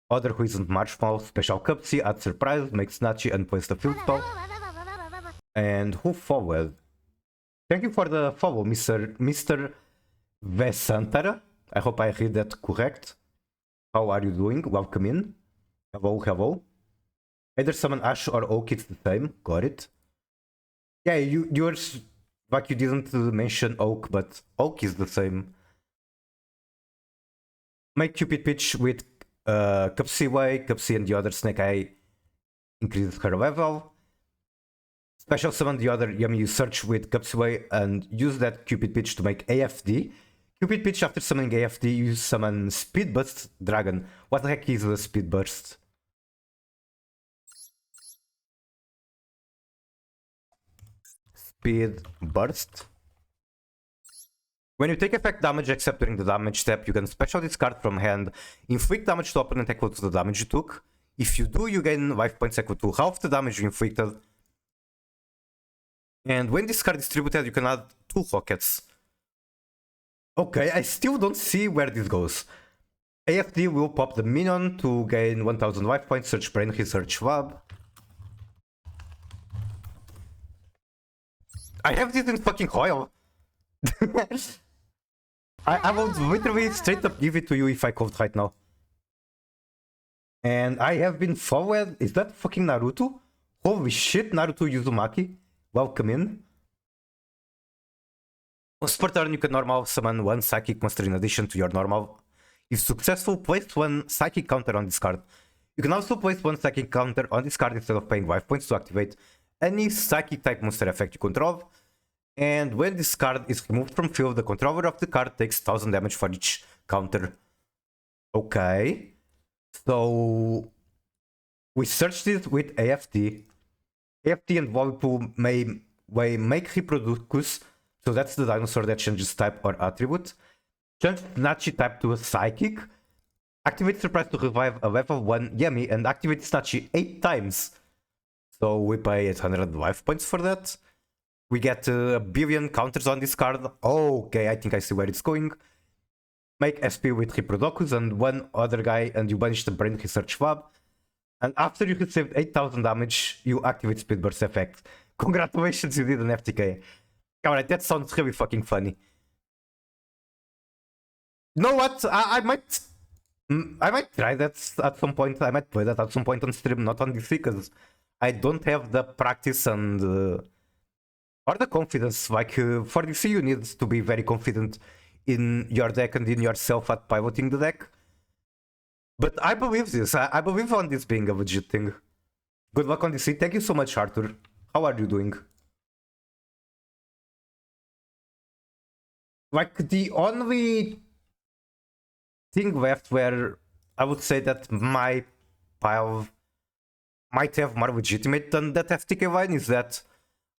other who isn't Marshmallow, special Cupsy, add Surprise, make Snatchy and place the field spell. And who followed? Thank you for the follow, Mr. Vesantara. I hope I read that correct. How are you doing? Welcome in. Hello. Either summon Ash or Oak, it's the same. Got it. Yeah, you're... Like you didn't mention Oak, but Oak is the same. Make Cupid Pitch with Cupsy Way, Cupsy and the other Snake Eye increases her level. Special summon the other Yummy Search with Cupsy Way and use that Cupid Pitch to make AFD. Cupid Pitch after summoning AFD, you summon Speed Burst Dragon. What the heck is a Speed Burst? Speed Burst. When you take effect damage except during the damage step, you can special discard from hand, inflict damage to opponent equal to the damage you took. If you do, you gain life points equal to half the damage you inflicted. And when this card is distributed, you can add 2 rockets. Okay, I still don't see where this goes. AFD will pop the minion to gain 1000 life points, search Brain Research Lab. I have this in fucking coil. I would literally straight up give it to you if I could right now. And I have been forward. Is that fucking Naruto? Holy shit, Naruto Uzumaki. Welcome in. On per turn, you can normal summon 1 psychic monster in addition to your normal. If successful, place 1 psychic counter on this card. You can also place 1 psychic counter on this card instead of paying life points to activate any psychic type monster effect you control. And when this card is removed from field, the controller of the card takes 1000 damage for each counter. Okay. So we searched it with AFT. AFT and Volipool may make Reproducus, so that's the dinosaur that changes type or attribute. Change Nachi type to a psychic. Activate Surprise to revive a level 1 Yummy and activate Nachi 8 times. So we pay 800 life points for that. We get a billion counters on this card. Okay, I think I see where it's going. Make SP with Reproducus and one other guy, and you banish the Brain Research Lab. And after you received 8000 damage, you activate Speed Burst effect. Congratulations, you did an FTK. Alright, that sounds really fucking funny. You know what? I might try that at some point. I might play that at some point on stream, not on DC, because I don't have the practice and or the confidence. Like for DC, you need to be very confident in your deck and in yourself at piloting the deck. But I believe this. I believe on this being a legit thing. Good luck on DC. Thank you so much, Arthur. How are you doing? Like the only thing left where I would say that my pile might have more legitimate than that FTK line is that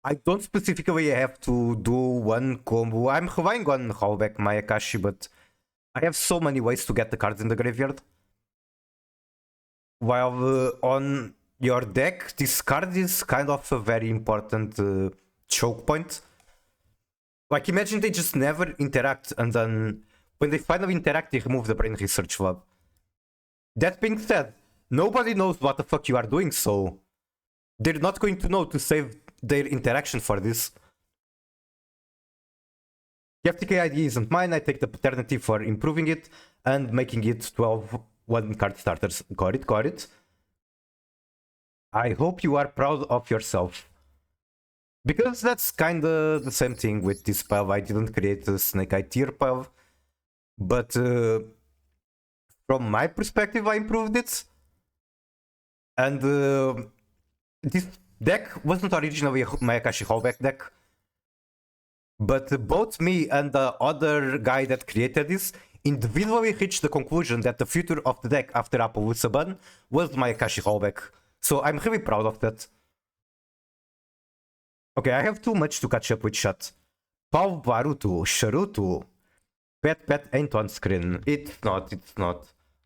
I don't specifically have to do one combo. I'm relying on Hallback my Akashi, but I have so many ways to get the cards in the graveyard. While on your deck, this card is kind of a very important choke point. Like imagine they just never interact, and then when they finally interact, they remove the Brain Research Lab. That being said, nobody knows what the fuck you are doing, so they're not going to know to save their interaction for this. The FTK ID isn't mine, I take the paternity for improving it and making it 12 one-card starters. Got it, got it. I hope you are proud of yourself. Because that's kinda the same thing with this pile. I didn't create a Snake Eye tier pile. But from my perspective, I improved it. And this deck wasn't originally my Akashi Hallback deck. But both me and the other guy that created this individually reached the conclusion that the future of the deck after Appaloosa ban was my Akashi Hallback. So I'm really proud of that. Okay, I have too much to catch up with chat. Pau Baruto, Sharuto. Pet ain't on screen. It's not.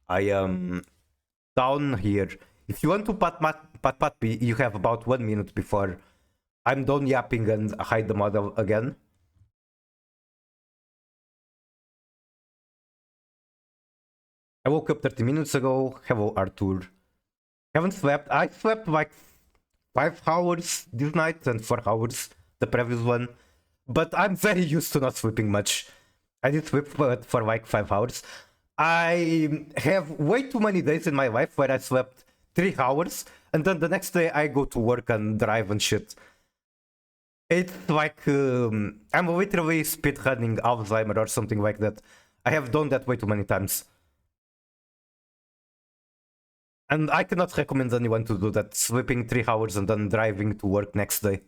I am down here. If you want to pat me, you have about 1 minute before I'm done yapping and hide the model again. I woke up 30 minutes ago. Hello, Arthur. Haven't slept. I slept like 5 hours this night and 4 hours the previous one. But I'm very used to not sleeping much. I did sleep for like 5 hours. I have way too many days in my life where I slept 3 hours and then the next day I go to work and drive and shit. It's like I'm literally speedrunning Alzheimer or something like that. I have done that way too many times. And I cannot recommend anyone to do that, sleeping 3 hours and then driving to work next day.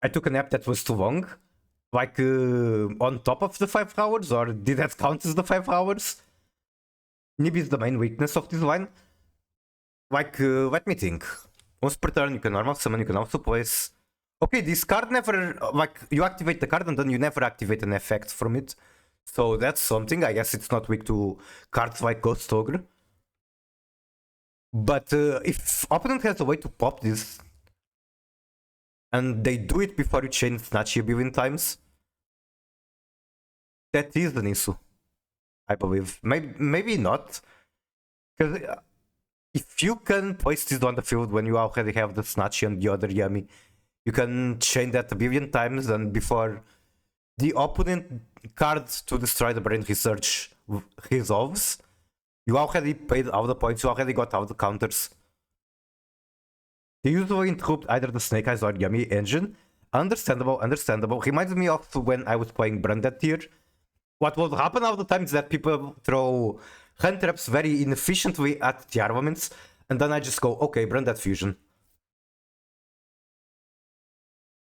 I took a nap that was too long. Like on top of the 5 hours, or did that count as the 5 hours? Nib is the main weakness of this line. Like, let me think. Once per turn you can normal summon, you can also place... Okay, this card never... Like, you activate the card and then you never activate an effect from it. So that's something. I guess it's not weak to cards like Ghost Ogre. But if opponent has a way to pop this, and they do it before you chain Snatchy a billion times, that is an issue, I believe. Maybe not. Because if you can place this on the field when you already have the Snatchy and the other Yummy, you can chain that a billion times, and before the opponent card to destroy the Brain Research resolves, you already paid all the points, you already got all the counters. They usually interrupt either the Snake Eyes or Yummy engine. Understandable. Reminds me of when I was playing Branded tier. What will happen all the time is that people throw hand traps very inefficiently at Tearlaments, and then I just go, okay, burn that fusion.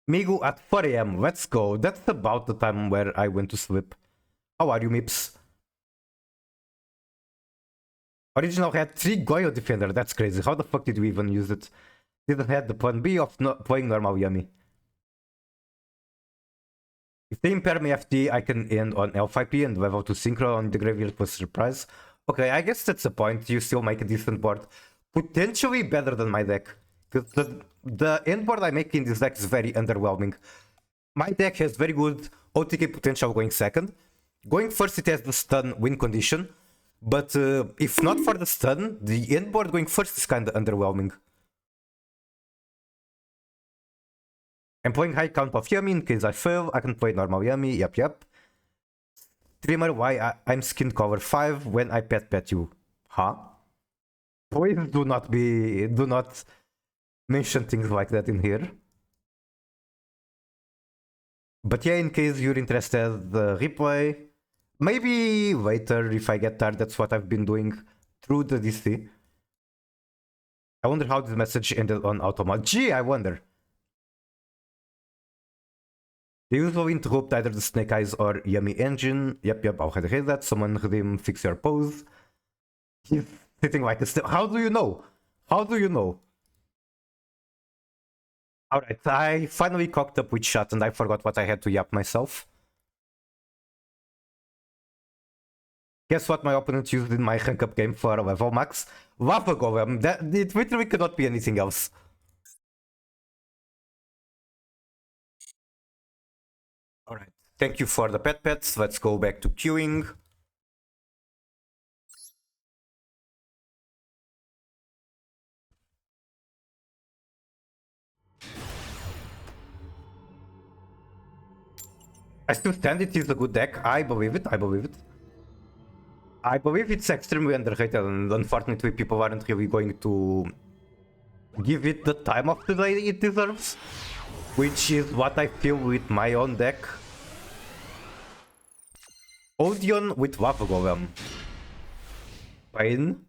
Migu at 4 a.m. Let's go. That's about the time where I went to sleep. How are you, Mips? Original had 3 Goyo Defender. That's crazy. How the fuck did we even use it? Didn't have the plan B of playing normal Yummy. If they impair me FD, I can end on L5P and level 2 Synchro on the Graveyard plus Surprise. Okay, I guess that's the point. You still make a decent board. Potentially better than my deck. Because the end board I make in this deck is very underwhelming. My deck has very good OTK potential going second. Going first, it has the stun win condition. But if not for the stun, the end board going first is kind of underwhelming. I'm playing high count of Yummy in case I fail. I can play normal Yummy. Yep. Trimmer, why I'm skin cover 5 when I pet you? Huh? Please do not mention things like that in here. But yeah, in case you're interested, the replay, maybe later if I get tired, that's what I've been doing through the DC. I wonder how this message ended on automat. Gee, I wonder. They usually interrupt either the Snake Eyes or Yummy Engine. Yep, already read that. Someone redeem, fix your pose. He's sitting like a How do you know? How do you know? Alright, I finally cocked up with shot and I forgot what I had to yap myself. Guess what my opponent used in my rank up game for level max? Lava Golem. It literally cannot be anything else. Alright, thank you for the pets. Let's go back to queuing. I still stand it is a good deck. I believe it. I believe it's extremely underrated and unfortunately people aren't really going to give it the time of the day it deserves. Which is what I feel with my own deck. Odeon with Lava Golem. Pain.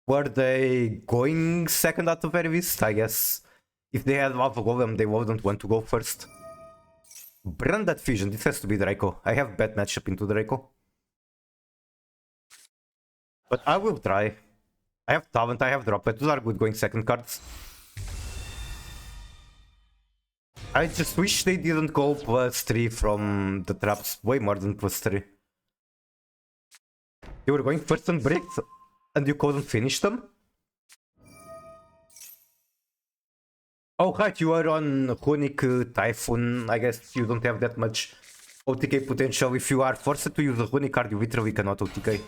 Were they going second at the very least? I guess if they had Lava Golem, they wouldn't want to go first. Brand that fusion. This has to be Draco. I have bad matchup into Draco. But I will try. I have Talent, I have Drop It. Those are good going second cards. I just wish they didn't go +3 from the traps. Way more than +3. They were going first and bricked, and you couldn't finish them? Oh right, you are on Runic Typhoon. I guess you don't have that much OTK potential. If you are forced to use a Runic card, you literally cannot OTK.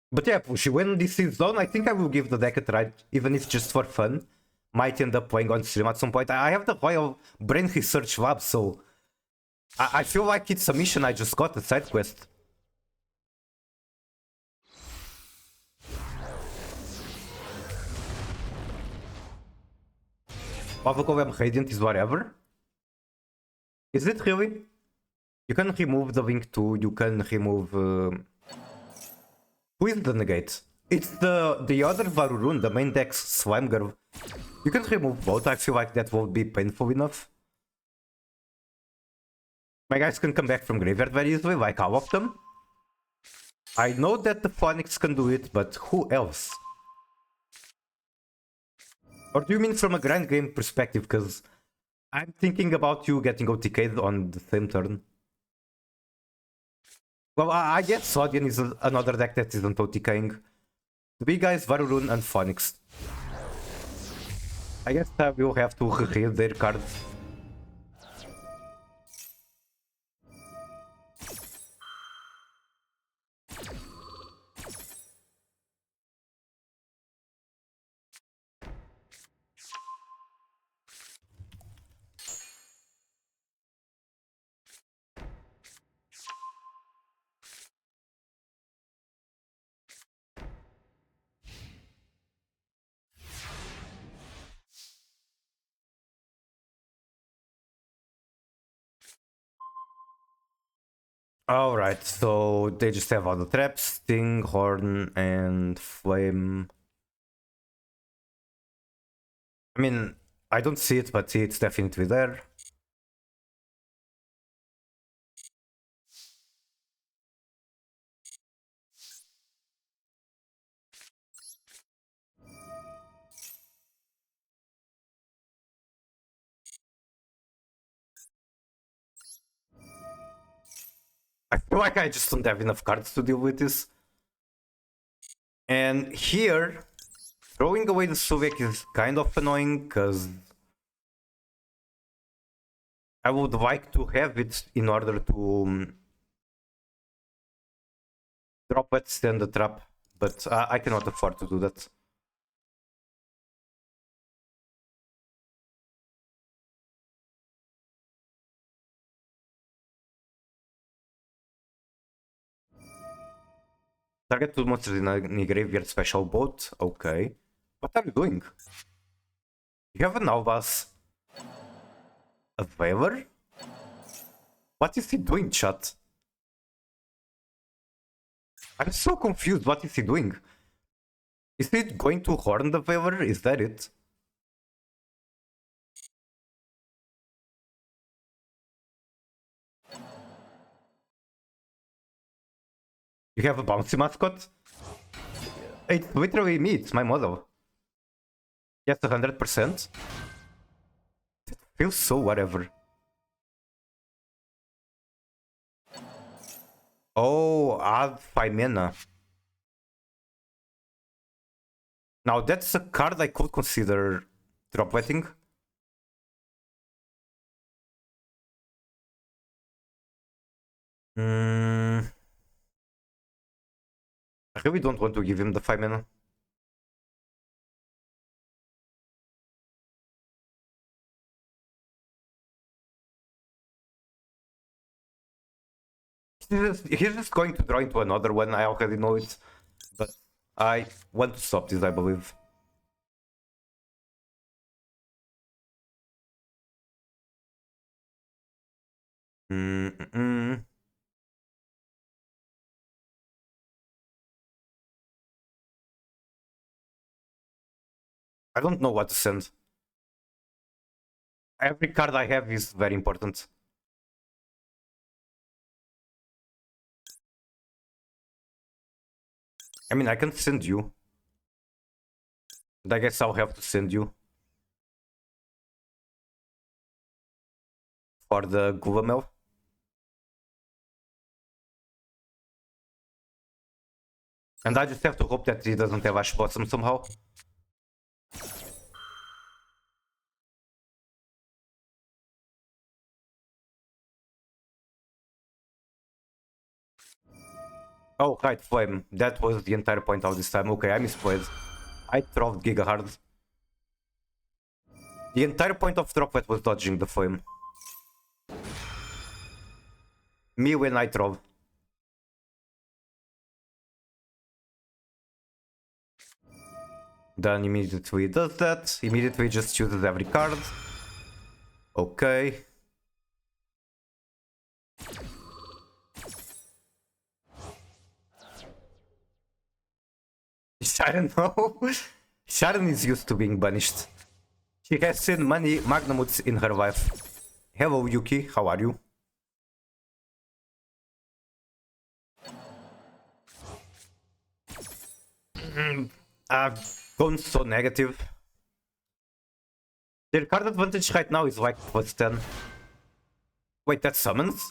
But yeah, Pushy, when this is done, I think I will give the deck a try, even if just for fun. Might end up playing on stream at some point. I have the Royal Brain Research Lab, so I feel like it's a mission I just got, a side quest. Lava Golem Radiant is whatever. Is it really? You can remove the Link 2, you can remove... Who is the negate? It's the other Varurun, the main deck's Slime Girl. You can remove both, I feel like that will be painful enough. My guys can come back from Graveyard very easily, like all of them. I know that the Phoenix can do it, but who else? Or do you mean from a grand game perspective? Because I'm thinking about you getting OTK'd on the same turn. Well, I guess Sodian is another deck that isn't OTKing. The big guys, Varurun and Phoenix. I guess I will have to read their cards. Alright, so they just have all the traps, Sting, Horn, and Flame. I mean, I don't see it, but it's definitely there. I feel like I just don't have enough cards to deal with this. And here, throwing away the Suvek is kind of annoying, because I would like to have it in order to drop it, stand the trap, but I cannot afford to do that. Target two monsters in a graveyard special boat. Okay. What are you doing? You have an Alvas. A Veiler? What is he doing, chat? I'm so confused. What is he doing? Is he going to horn the Veiler? Is that it? You have a bouncy mascot? It's literally me. It's my model. Yes, 100%. It feels so whatever. Oh, add 5 mana. Now that's a card I could consider drop wetting. I really don't want to give him the 5 mana. He's just going to draw into another one, I already know it. But I want to stop this, I believe. I don't know what to send. Every card I have is very important. I mean, I can send you. But I guess I'll have to send you. For the Guvamel. And I just have to hope that he doesn't have Ash Blossom somehow. Oh, right, Flame. That was the entire point of this time. Okay, I misplayed. I dropped Giga Hard. The entire point of Droplet was dodging the Flame. Me when I drove. Then immediately does that. Immediately just chooses every card. Okay. Sharon, no. Sharon is used to being banished. She has seen many Magnamuts in her life. Hello, Yuki. How are you? I've gone so negative. Their card advantage right now is like +10. Wait, that summons?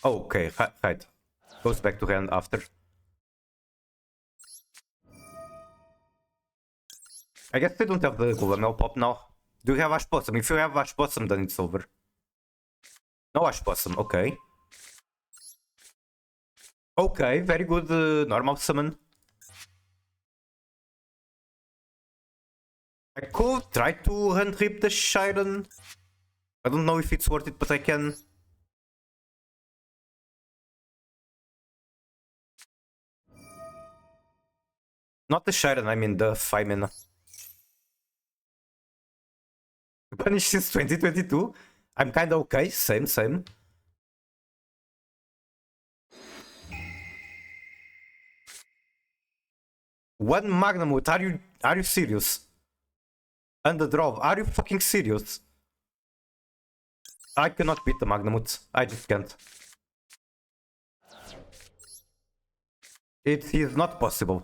Oh, okay, right. Goes back to hand after. I guess they don't have the Gulamel pop now. Do you have Ash Blossom? If you have Ash Blossom, then it's over. No Ash Blossom, okay. Okay, very good normal summon. I could try to hand rip the Shiren. I don't know if it's worth it, but I can. Not the Shiren, I mean the 5 mana. Punished since 2022? I'm kinda okay, same. One Magnamut, are you serious? And the draw, are you fucking serious? I cannot beat the Magnamut. I just can't. It is not possible.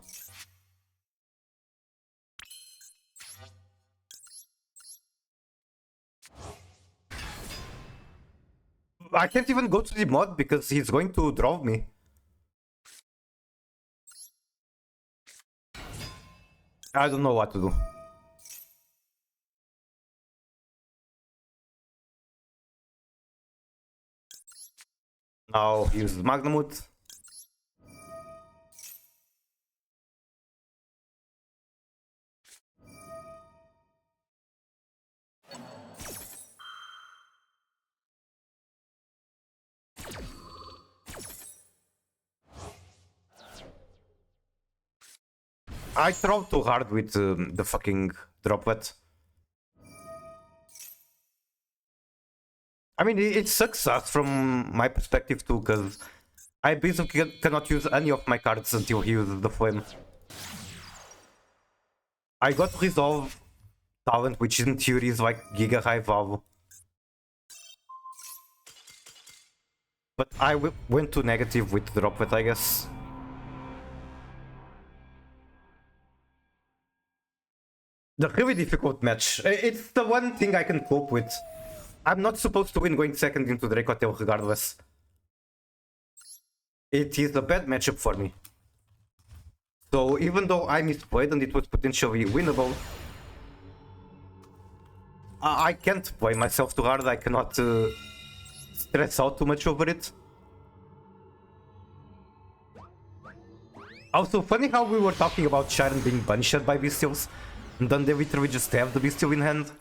I can't even go to the mod because he's going to draw me. I don't know what to do. Now use Magnamut. I throw too hard with the fucking droplet. I mean, it sucks us from my perspective too, because I basically cannot use any of my cards until he uses the flame. I got Resolve Talent, which in theory is like Giga High Valve. But I went too negative with droplet, I guess. The really difficult match. It's the one thing I can cope with. I'm not supposed to win going second into Dracotail regardless. It is a bad matchup for me. So even though I misplayed and it was potentially winnable, I can't play myself too hard. I cannot stress out too much over it. Also, funny how we were talking about Sharon being punished by bestials, and then they literally just have the bestial in hand.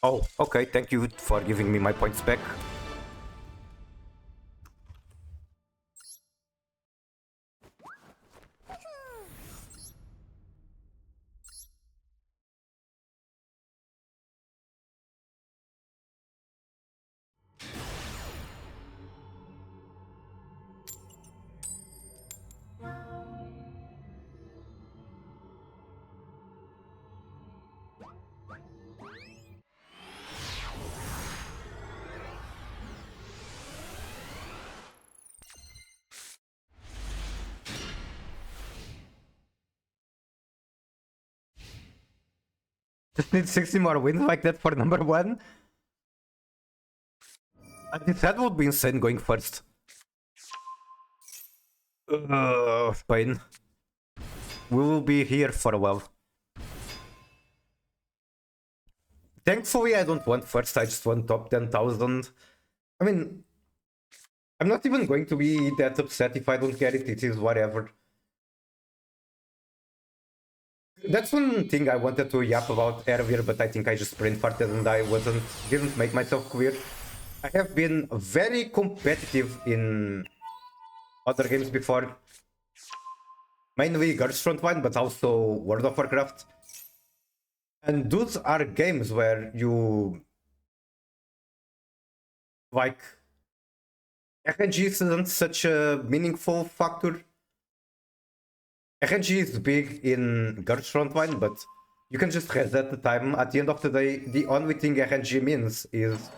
Oh, okay, thank you for giving me my points back. Just need 60 more wins like that for number one. That would be insane going first. Fine. We will be here for a while. Thankfully, I don't want first, I just want top 10,000. I mean, I'm not even going to be that upset if I don't get it, it is whatever. That's one thing I wanted to yap about earlier, but I think I just brain farted and I didn't make myself clear. I have been very competitive in other games before. Mainly Girls Frontline, but also World of Warcraft. And those are games where you... like... RNG isn't such a meaningful factor. RNG is big in Girls Frontline, but you can just reset the time. At the end of the day, the only thing RNG means is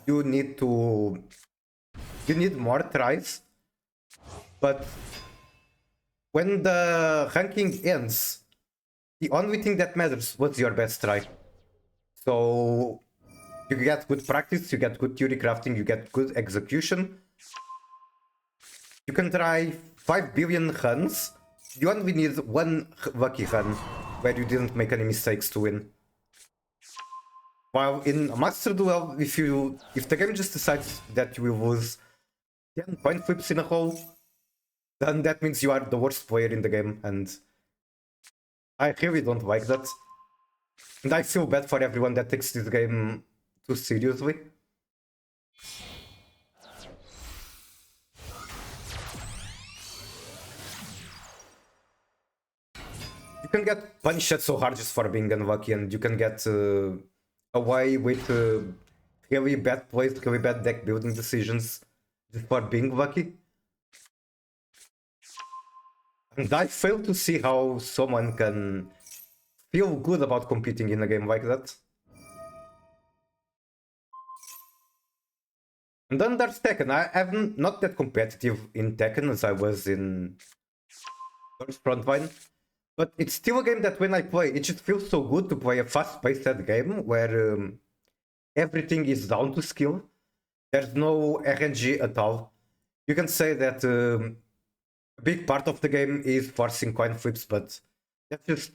you need more tries. But when the ranking ends, the only thing that matters was your best try. So you get good practice, you get good theory crafting, you get good execution. You can try 5 billion runs. You only need one lucky run where you didn't make any mistakes to win. While in Master Duel, if the game just decides that you will lose 10 coin flips in a row, then that means you are the worst player in the game, and I really don't like that. And I feel bad for everyone that takes this game too seriously. You can get punished so hard just for being unlucky, and you can get away with really bad plays, really bad deck building decisions just for being lucky. And I fail to see how someone can feel good about competing in a game like that. And then there's Tekken. I'm not that competitive in Tekken as I was in First Frontline, but it's still a game that when I play, it just feels so good to play a fast-paced game where everything is down to skill. There's no RNG at all. You can say that a big part of the game is forcing coin flips, but that's just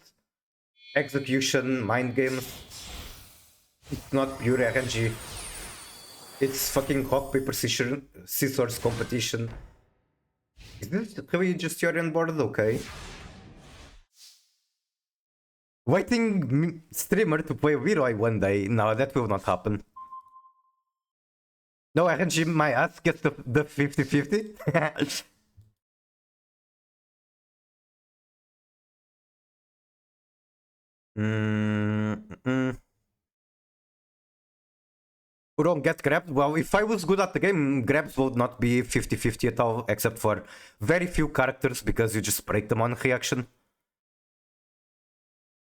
execution, mind games. It's not pure RNG. It's fucking rock, paper, scissors competition. Is this really just your on board? Okay. Waiting streamer to play Leroy one day. No, that will not happen. No, RNG my ass gets the 50-50. Who don't get grabbed? Well, if I was good at the game, grabs would not be 50-50 at all, except for very few characters, because you just break them on reaction.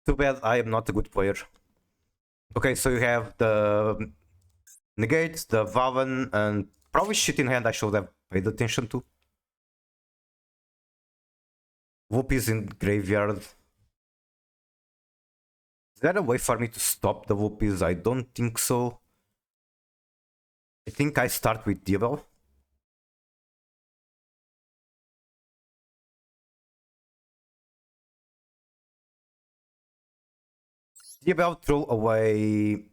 Too bad I am not a good player. Okay, so you have the Negate, the Valen, and probably shit in hand I should have paid attention to. Whoop is in graveyard. Is there a way for me to stop the Whoopies? I don't think so. I think I start with Diabel. Diabel, throw away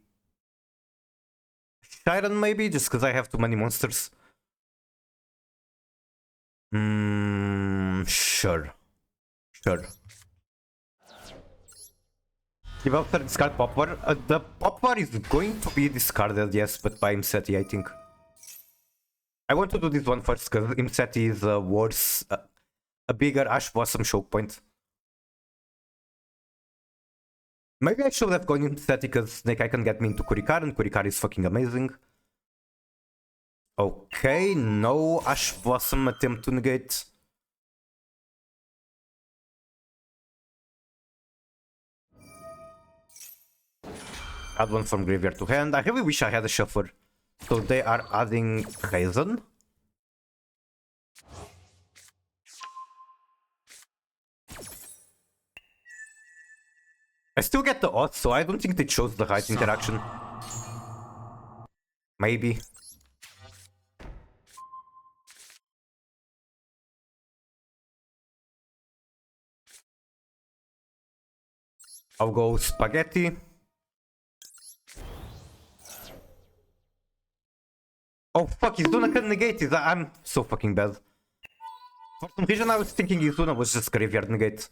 Shiren maybe, just because I have too many monsters. Sure. Sure. Developer discard Poplar. The Poplar is going to be discarded, yes, but by Imseti, I think. I want to do this one first, because Imseti is worse, a bigger Ash Blossom choke point. Maybe I should have gone Imseti, because Snake Eye can get me into Kurikar, and Kurikar is fucking amazing. Okay, no Ash Blossom attempt to negate. Add one from graveyard to hand. I really wish I had a shuffler. So they are adding Raisin. I still get the odds, so I don't think they chose the right interaction. Maybe. I'll go Spaghetti. Oh fuck, Izuna can negate it. I'm so fucking bad. For some reason I was thinking Izuna was just graveyard negate.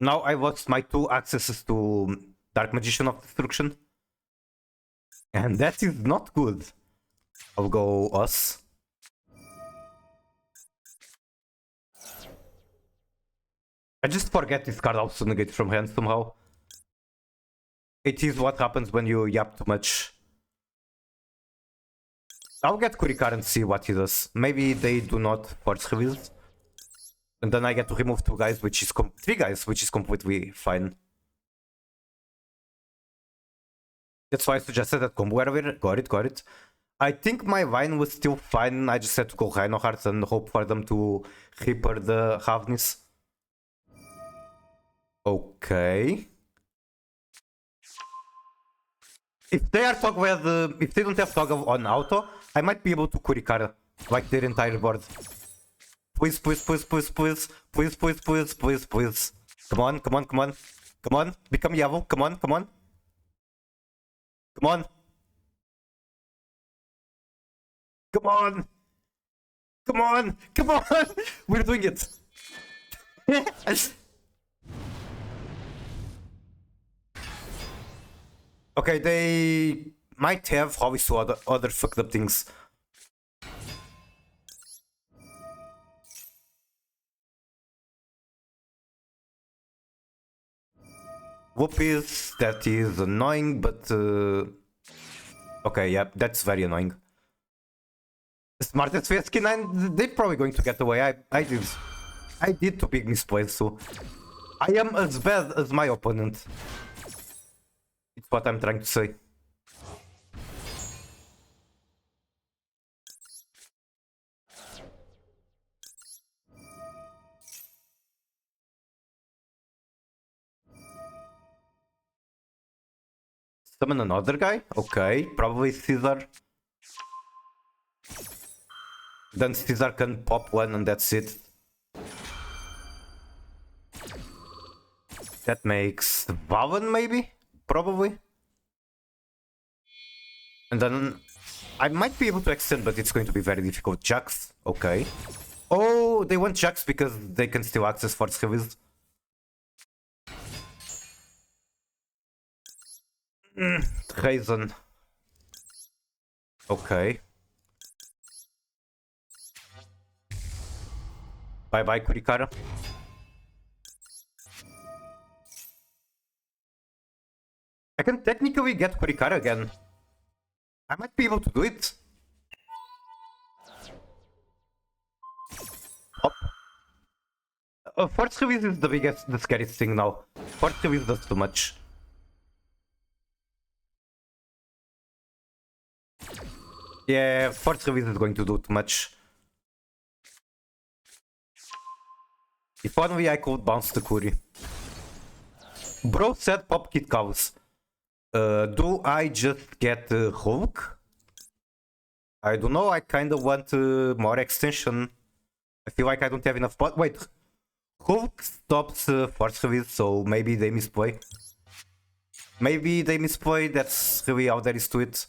Now I lost my 2 accesses to Dark Magician of Destruction. And that is not good. I'll go us. I just forget this card also negate from hand somehow. It is what happens when you yap too much. I'll get Kurikar and see what he does. Maybe they do not force release. And then I get to remove 2 guys, which is 3 guys, which is completely fine. That's why I suggested that combo earlier. Got it. I think my Vine was still fine. I just had to go Rhino Heart and hope for them to Reaper the Ravnis. Okay. If they are toggle if they don't have toggle on auto, I might be able to Kurikara like their entire board. Please. Come on. Become Yavo. Come on. Come on. We're doing it. Okay, they might have hobbies to other fucked up things. Whoopies, that is annoying, but okay, yeah, that's very annoying. Smartest face skin, and they're probably going to get away. I did two big misplays, so I am as bad as my opponent. It's what I'm trying to say. Summon another guy? Okay, probably Caesar. Then Caesar can pop one and that's it. That makes Vavan maybe? Probably. And then I might be able to extend, but it's going to be very difficult. Jax, okay. Oh, they want Jax because they can still access Force Heavies. Raisin. Okay. Bye bye, Kurikara. I can technically get Kurikara again. I might be able to do it. Hop. Force Heavies is the scariest thing now. Force Heavies does too much. Yeah, Force Heavies is going to do too much. If only I could bounce the Kuri. Bro said pop kid cows. Do I just get Hulk? I don't know, I kinda want more extension. I feel like I don't have enough pot. Wait, Hulk stops Force Heavies, so maybe they misplay. Maybe they misplay, that's really all there is to it.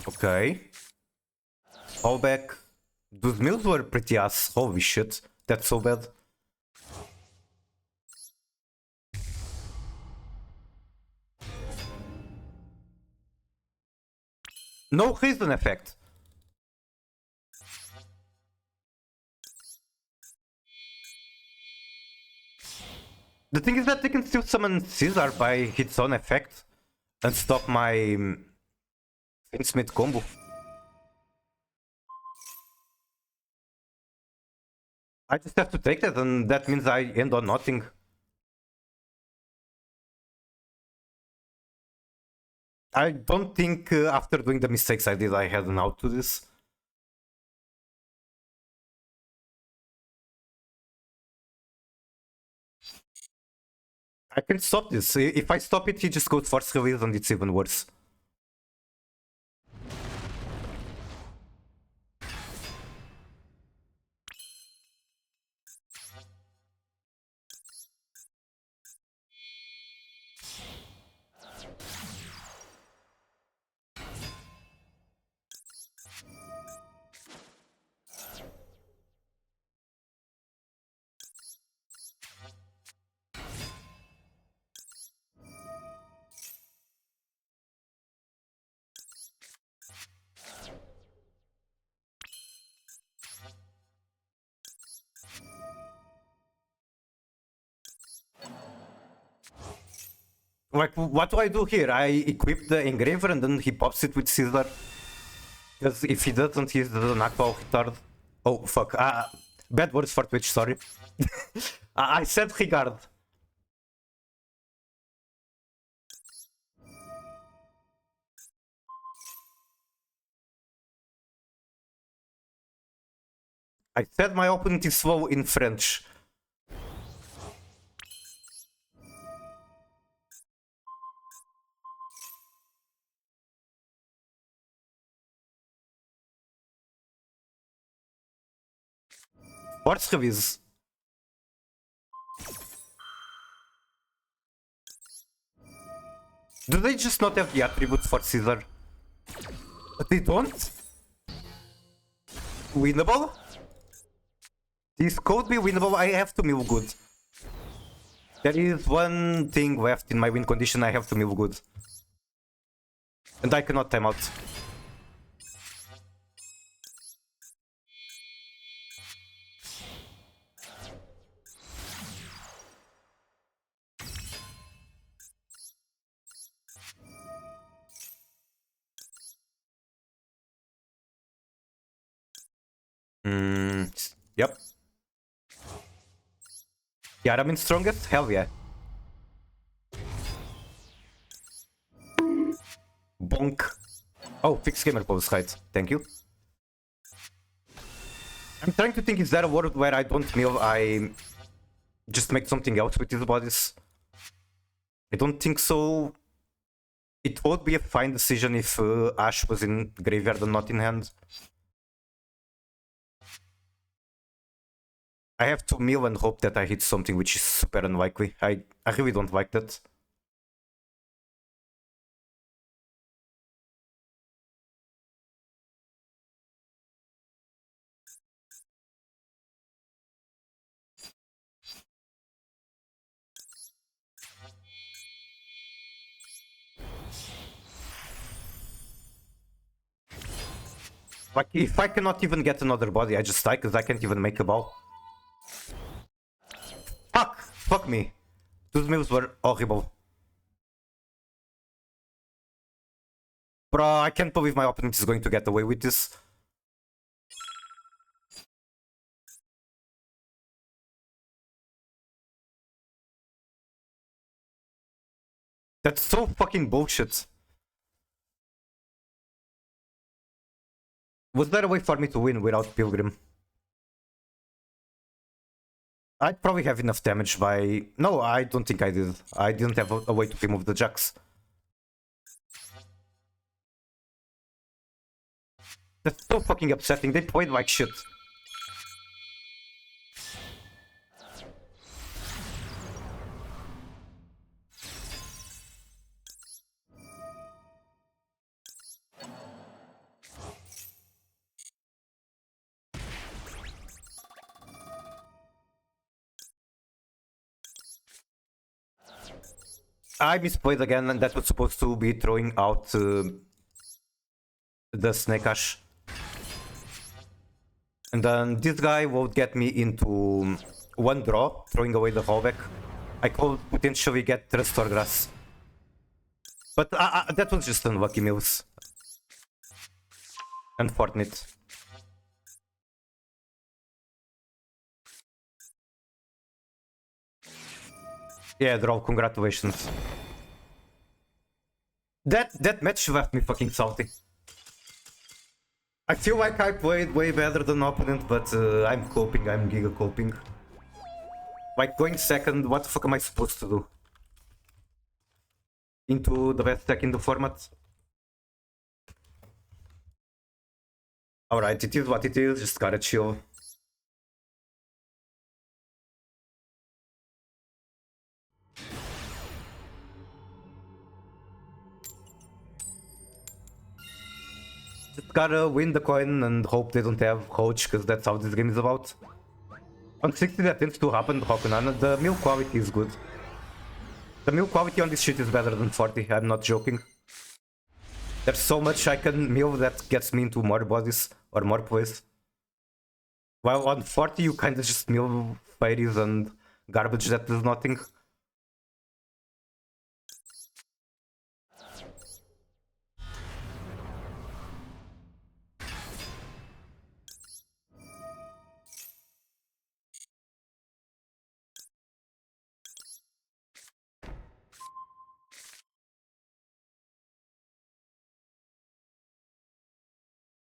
Okay. Fallback. Those mills were pretty ass. Holy shit. That's so bad. No hasten effect. The thing is that they can still summon Caesar by its own effect and stop my Finsmith combo. I just have to take that and that means I end on nothing. I don't think after doing the mistakes I did I had an out to this. I can stop this. If I stop it, he just goes force release and it's even worse. Like, what do I do here? I equip the engraver and then he pops it with Caesar. Because if he doesn't, he's an actual retard. Oh, fuck. Bad words for Twitch, sorry. I said regard. I said my opponent is slow in French. Force release. Do they just not have the attributes for Caesar? But they don't? Winnable? This could be winnable. I have to mill good. There is one thing left in my win condition. I have to mill good. And I cannot time out. Yep. Tearlaments strongest? Hell yeah. Bonk. Oh, fixed gamer pose, right. Thank you. I'm trying to think, is there a world where I don't mill, I just make something else with these bodies? I don't think so. It would be a fine decision if Ash was in graveyard and not in hand. I have to mill and hope that I hit something which is super unlikely. I really don't like that. Like, if I cannot even get another body, I just die because I can't even make a ball. Fuck! Fuck me. Those mills were horrible. Bro, I can't believe my opponent is going to get away with this. That's so fucking bullshit. Was there a way for me to win without Pilgrim? I'd probably have enough damage by... No, I don't think I did. I didn't have a way to remove the jacks. That's so fucking upsetting. They played like shit. I misplayed again, and that was supposed to be throwing out the Snake Ash. And then this guy would get me into one draw, throwing away the fallback. I could potentially get Restore Grass. But that was just unlucky mills. Unfortunate. Yeah, draw, congratulations. That match left me fucking salty. I feel like I played way better than opponent, but I'm coping, I'm giga coping. Like, going second, what the fuck am I supposed to do? Into the best deck in the format? Alright, it is what it is, just gotta chill. Just gotta win the coin and hope they don't have coach, because that's how this game is about. On 60 that tends to happen to Hakunana, the mill quality is good. The mill quality on this shit is better than 40, I'm not joking. There's so much I can mill that gets me into more bodies or more plays. While on 40 you kinda just mill fairies and garbage that does nothing.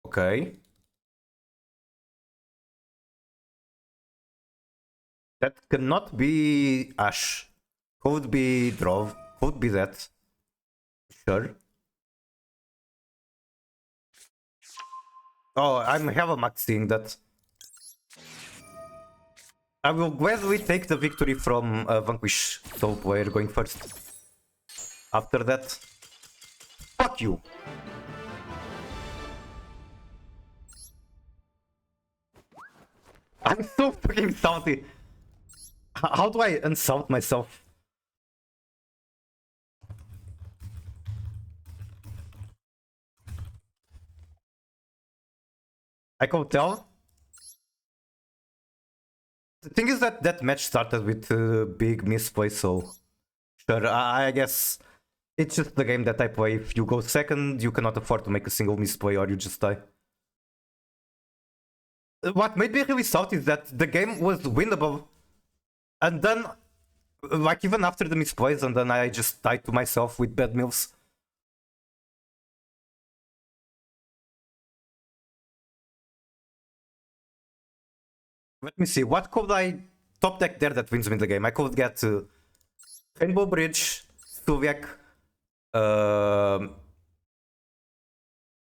Okay. That cannot be Ash. Could be Drove. Could be that. Sure. Oh, I'm hella maxing that. I will gladly take the victory from Vanquish, so we're going first. After that. Fuck you. I'm so fucking salty. How do I unsalt myself? I can tell. The thing is that that match started with big misplay, so sure, I guess it's just the game that I play. If you go second, you cannot afford to make a single misplay or you just die. What made me really salty is that the game was winnable, and then, like, even after the misplays, and then I just died to myself with bad mills. Let me see, what could I top deck there that wins me the game? I could get Rainbow Bridge, Stuviak,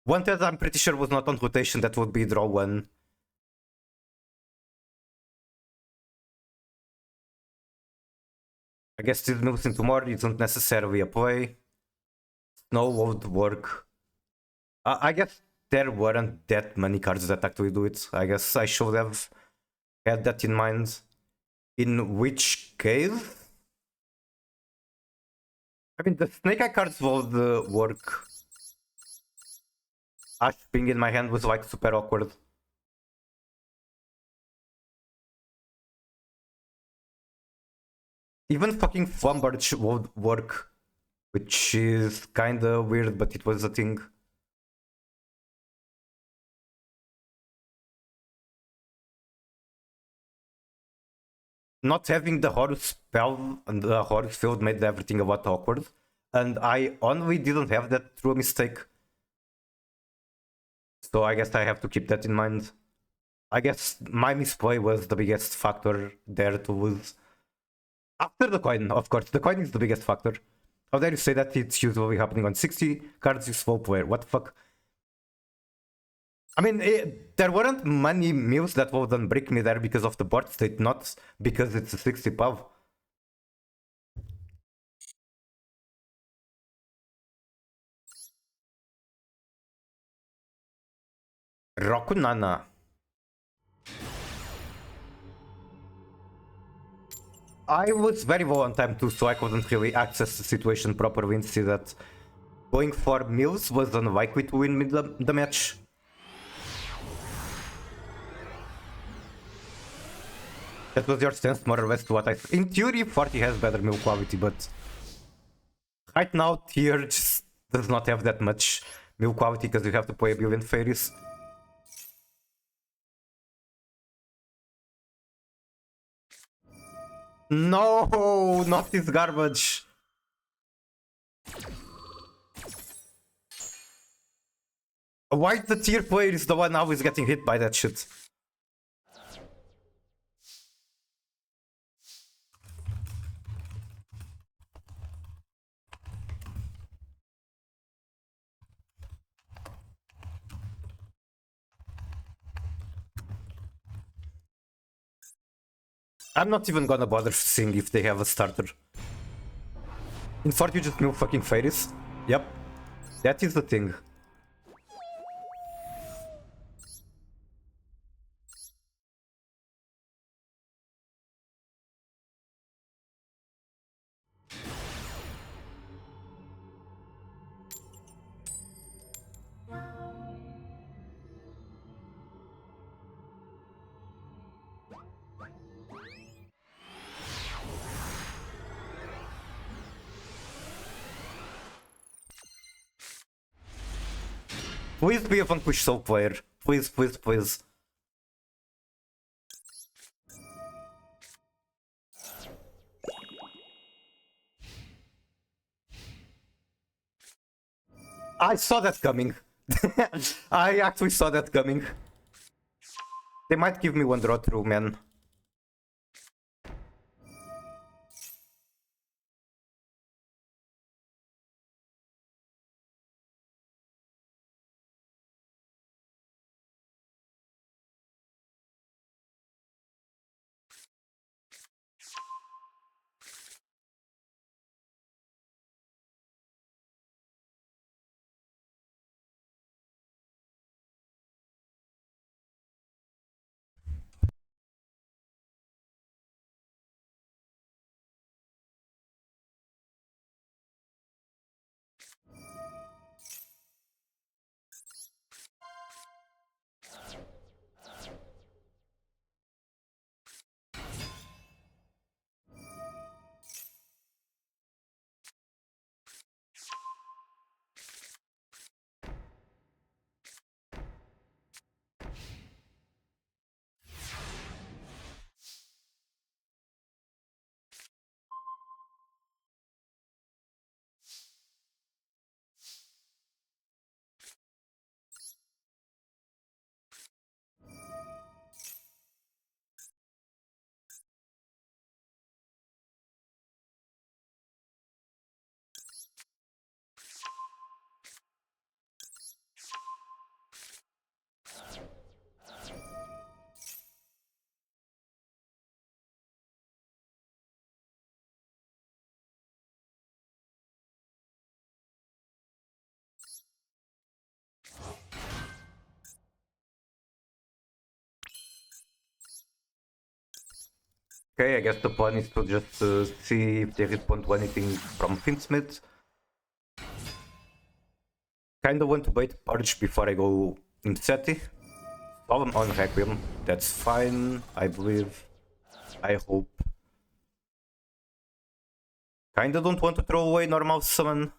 one that I'm pretty sure was not on rotation, that would be draw one. I guess still moves into more isn't necessarily a play. Snow would work. I guess there weren't that many cards that actually do it. I guess I should have had that in mind. In which case, I mean, the Snake Eye cards would work. Ash being in my hand was like super awkward. Even fucking Flumberge would work, which is kinda weird, but it was a thing. Not having the Horus spell and the Horus field made everything a lot awkward. And I only didn't have that through a mistake. So I guess I have to keep that in mind. I guess my misplay was the biggest factor there to lose. After the coin, of course. The coin is the biggest factor. How dare you say that it's usually happening on 60 cards you slow player? What the fuck? I mean, there weren't many mills that wouldn't break me there because of the board state, not because it's a 60 PAV. Rokunana. I was very low on time too, so I couldn't really access the situation properly and see that going for mills was unlikely to win me the match. That was your stance more or less to what I... In theory, 40 has better mill quality, but... Right now, tier just does not have that much mill quality because you have to play a billion fairies. No, not this garbage. Why the tier player is the one always getting hit by that shit? I'm not even gonna bother seeing if they have a starter. In 40 you just mill fucking fairies. Yep. That is the thing. Please be a Vanquish Soul player. Please, please, please. I saw that coming. I actually saw that coming. They might give me one draw through, man. Okay, I guess the plan is to just see if they respond to anything from Finsmith. Kinda want to bait Purge before I go Imseti. Solemn on Requiem, that's fine, I believe. I hope. Kinda don't want to throw away normal summon.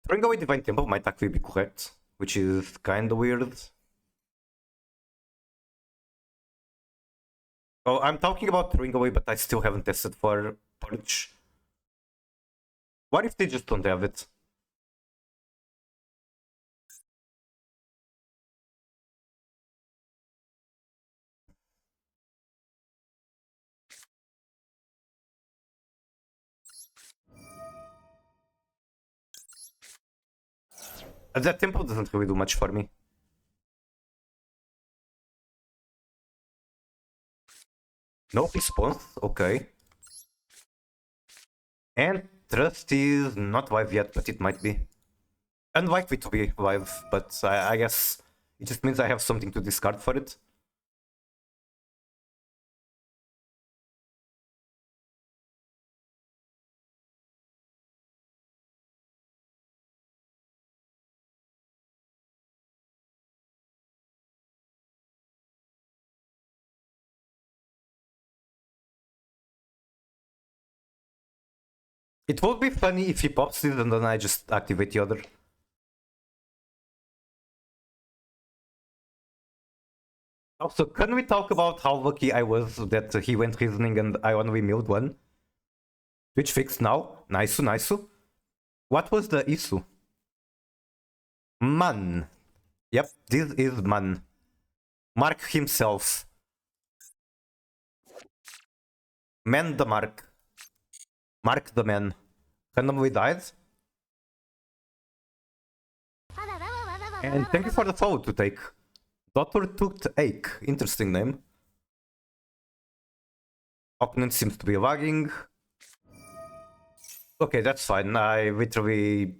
Throwing away Divine Temple might actually be correct, which is kinda weird. Oh, I'm talking about throwing away, but I still haven't tested for Purge. What if they just don't have it? That temple doesn't really do much for me. No response, okay. And Trust is not live yet, but it might be. Unlikely to be live, but I guess it just means I have something to discard for it. It would be funny if he pops this and then I just activate the other. Also, can we talk about how lucky I was that he went reasoning and I only milled one? Twitch fixed now. Nice. What was the issue? Man. Yep, this is Man. Mark himself. Man the Mark. Mark the Man. Randomly died. And thank you for the follow to take. Dr. Tooth Ache. Interesting name. Opponent seems to be lagging. Okay, that's fine. I literally...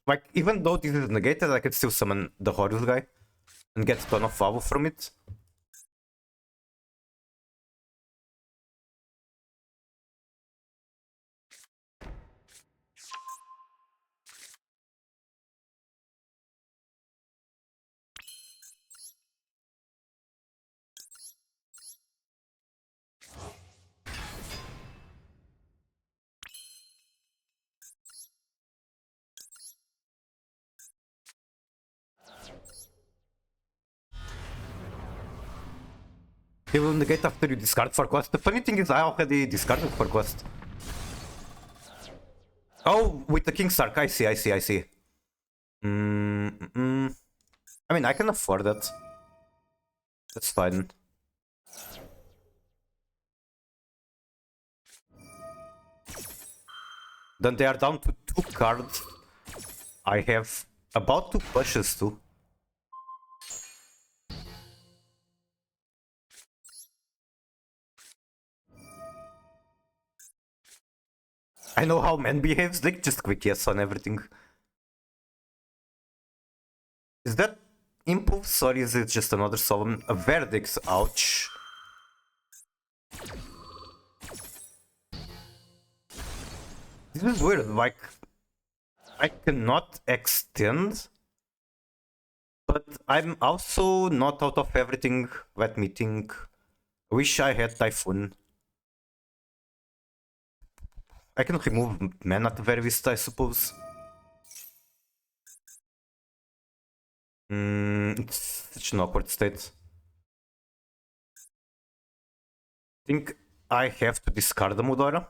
Like, even though this is negated, I can still summon the Horus guy. And get a ton of value from it. He will negate after you discard for quest. The funny thing is I already discarded for quest. Oh, with the King Sark, I see. I mean, I can afford that. That's fine. Then they are down to 2 cards. I have about 2 pushes too. I know how man behaves, like just quick yes on everything. Is that impulse or is it just another solemn? A verdict, ouch. This is weird, like I cannot extend, but I'm also not out of everything. Let me think. Wish I had Typhoon. I can remove man at the very least, I suppose. It's such an awkward state. I think I have to discard the Mudora.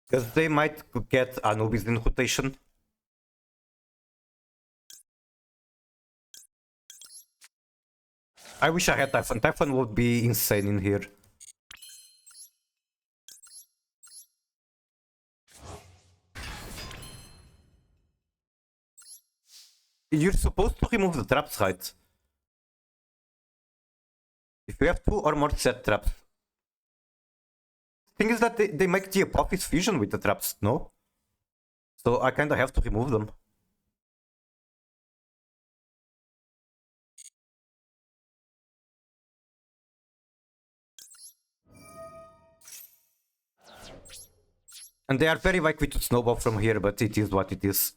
Because they might get Anubis in rotation. I wish I had Typhon. Typhon would be insane in here. You're supposed to remove the traps, right? If you have 2 or more set traps. Thing is that they make the Apophis fusion with the traps, no? So I kinda have to remove them. And they are very likely to snowball from here, but it is what it is.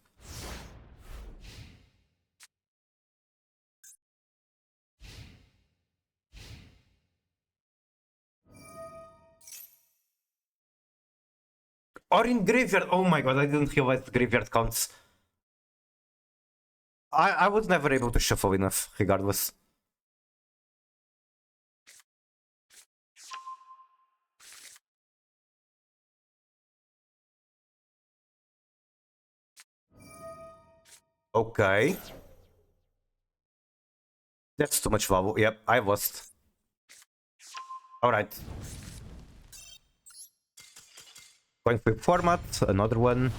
Or in graveyard. Oh my god, I didn't realize the graveyard counts. I was never able to shuffle enough, regardless. Okay. That's too much value. Yep, I lost. Alright. Coin flip format, another one.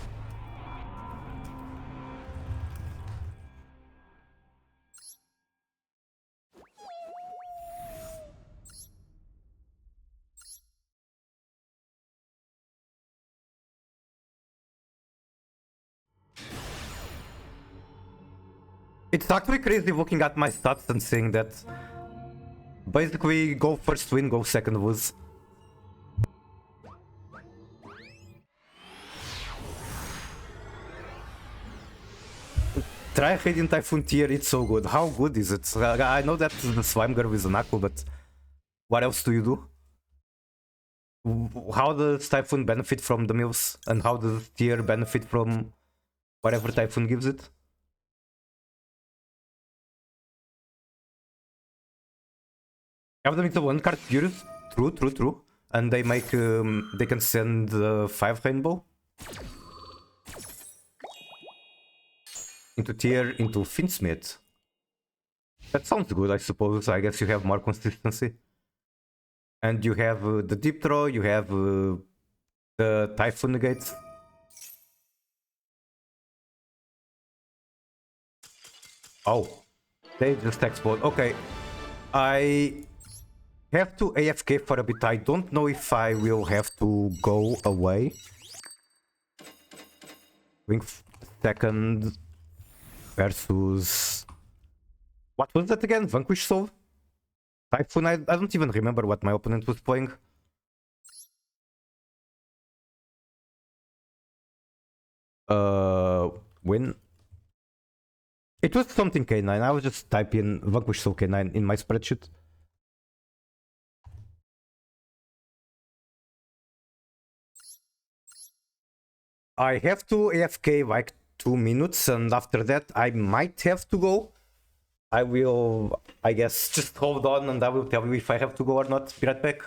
It's actually crazy looking at my stats and seeing that basically go first win, go second lose. Try Radiant Typhoon tier, it's so good. How good is it? I know that the Slime Girl is an Aqua, but what else do you do? How does Typhoon benefit from the mills? And how does tier benefit from whatever Typhoon gives it? Have them into one card cures? True, true, true. And they make they can send 5 rainbow into tier into Finsmith. That sounds good, I suppose. I guess you have more consistency. And you have the deep throw, you have the Typhoon negates. Oh, they just explode. Okay, I have to AFK for a bit. I don't know if I will have to go away. Wing second versus... What was that again? Vanquish Soul? Typhoon? I don't even remember what my opponent was playing. Win? It was something K9. I was just typing Vanquish Soul K9 in my spreadsheet. I have to AFK like 2 minutes, and after that I might have to go. I will, I guess, just hold on and I will tell you if I have to go or not. Be right back.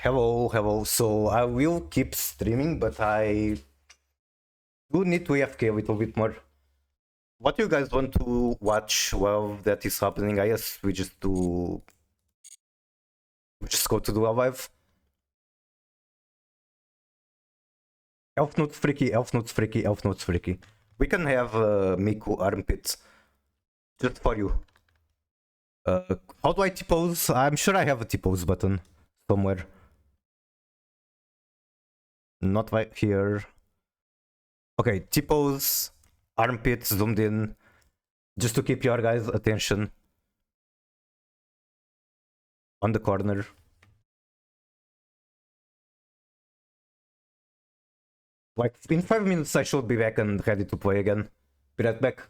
Hello, hello. So I will keep streaming, but I do need to AFK a little bit more. What do you guys want to watch while that is happening? I guess we just go to the live. Elf notes freaky, elf notes freaky, elf notes freaky. We can have Miku armpits just for you. How do I T-pose? I'm sure I have a T-pose button somewhere. Not right here. Okay, T-pose, armpit zoomed in, just to keep your guys' attention on the corner. Like in 5 minutes, I should be back and ready to play again. Be right back.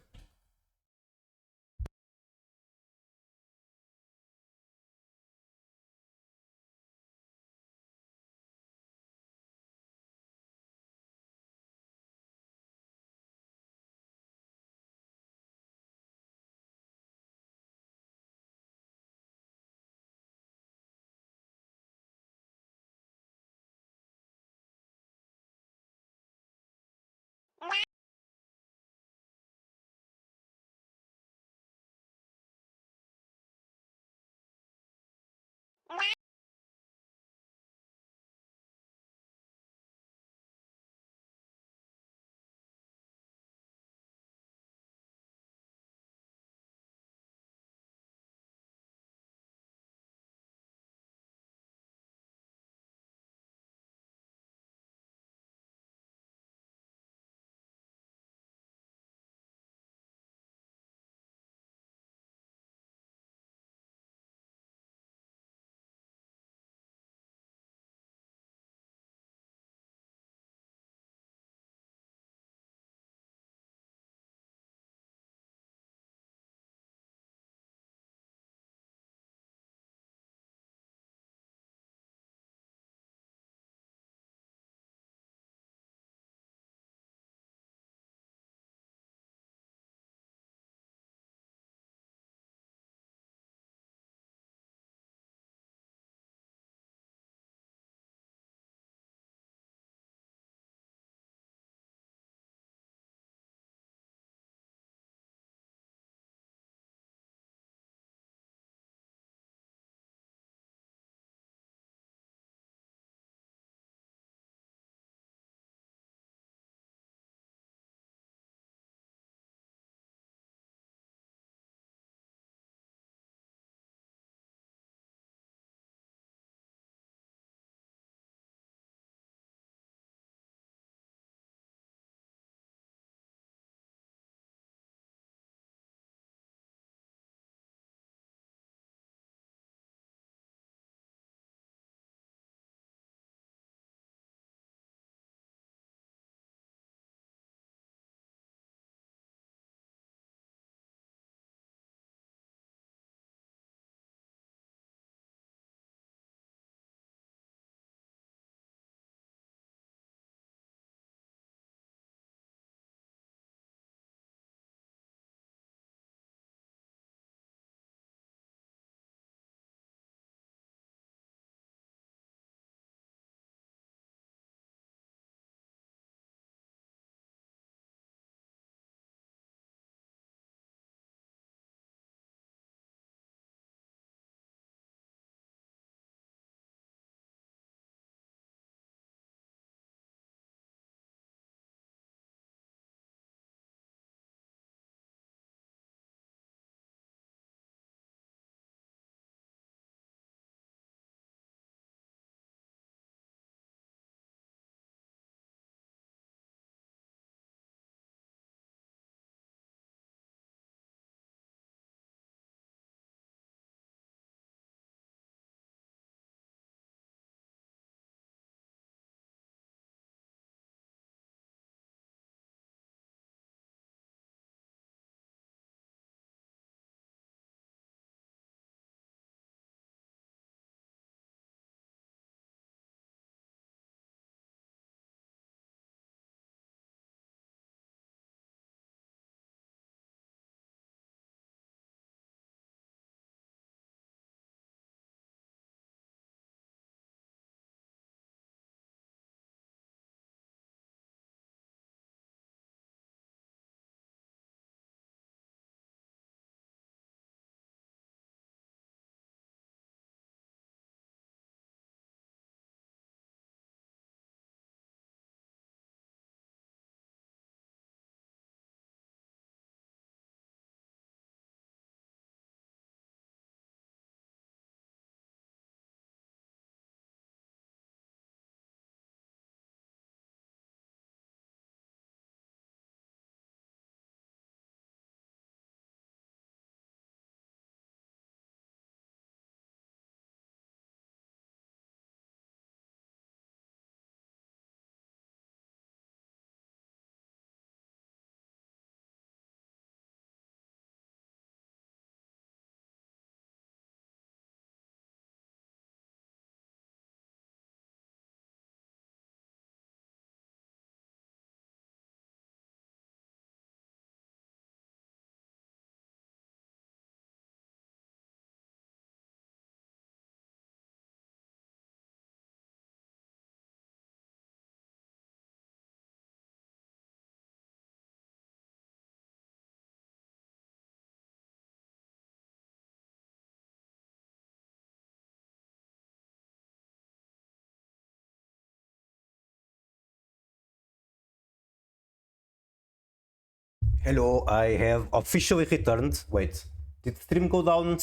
Hello, I have officially returned. Wait, did stream go down?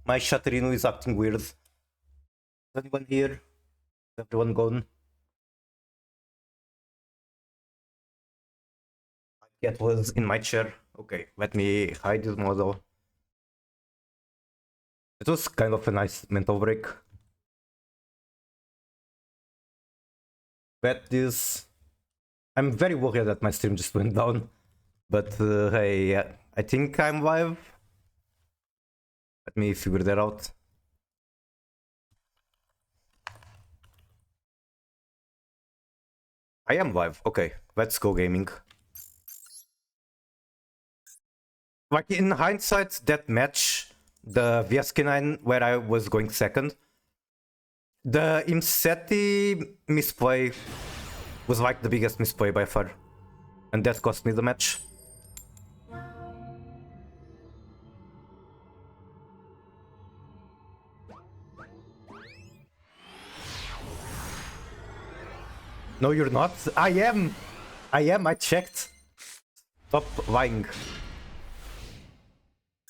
My Shutterino is acting weird. Is anyone here? Is everyone gone? My cat was in my chair. Okay, let me hide this model. It was kind of a nice mental break. But this... I'm very worried that my stream just went down. But hey, I think I'm live. Let me figure that out. I am live. Okay, let's go gaming. Like in hindsight, that match, the VSK9 where I was going second, the Imseti misplay was like the biggest misplay by far. And that cost me the match. No, you're not. I am. I checked. Stop lying.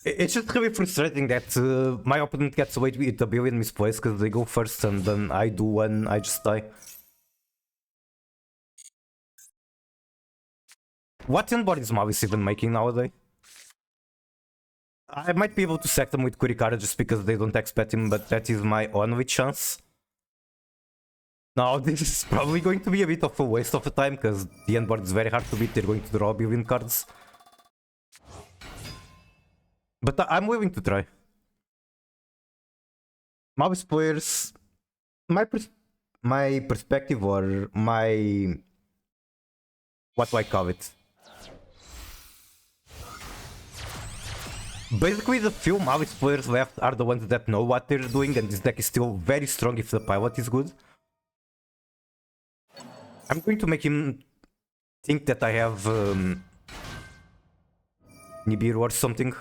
It's just really frustrating that my opponent gets away with a billion misplays because they go first and then I do one, I just die. What inboard is Mavis even making nowadays? I might be able to sack them with Kurikara just because they don't expect him, but that is my only chance. Now, this is probably going to be a bit of a waste of time because the endboard is very hard to beat, they're going to draw a billion cards. But I'm willing to try. Mavis players, my perspective or my... what do I call it? Basically, the few Mavis players left are the ones that know what they're doing, and this deck is still very strong if the pilot is good. I'm going to make him think that I have Nibiru or something.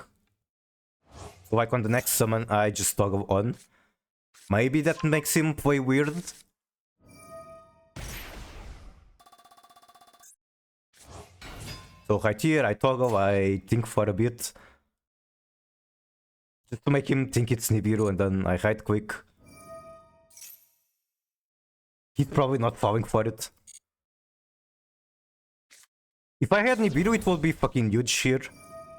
So like on the next summon, I just toggle on. Maybe that makes him play weird. So right here, I toggle, I think for a bit. Just to make him think it's Nibiru, and then I right click. He's probably not falling for it. If I had Nibiru, it would be fucking huge here.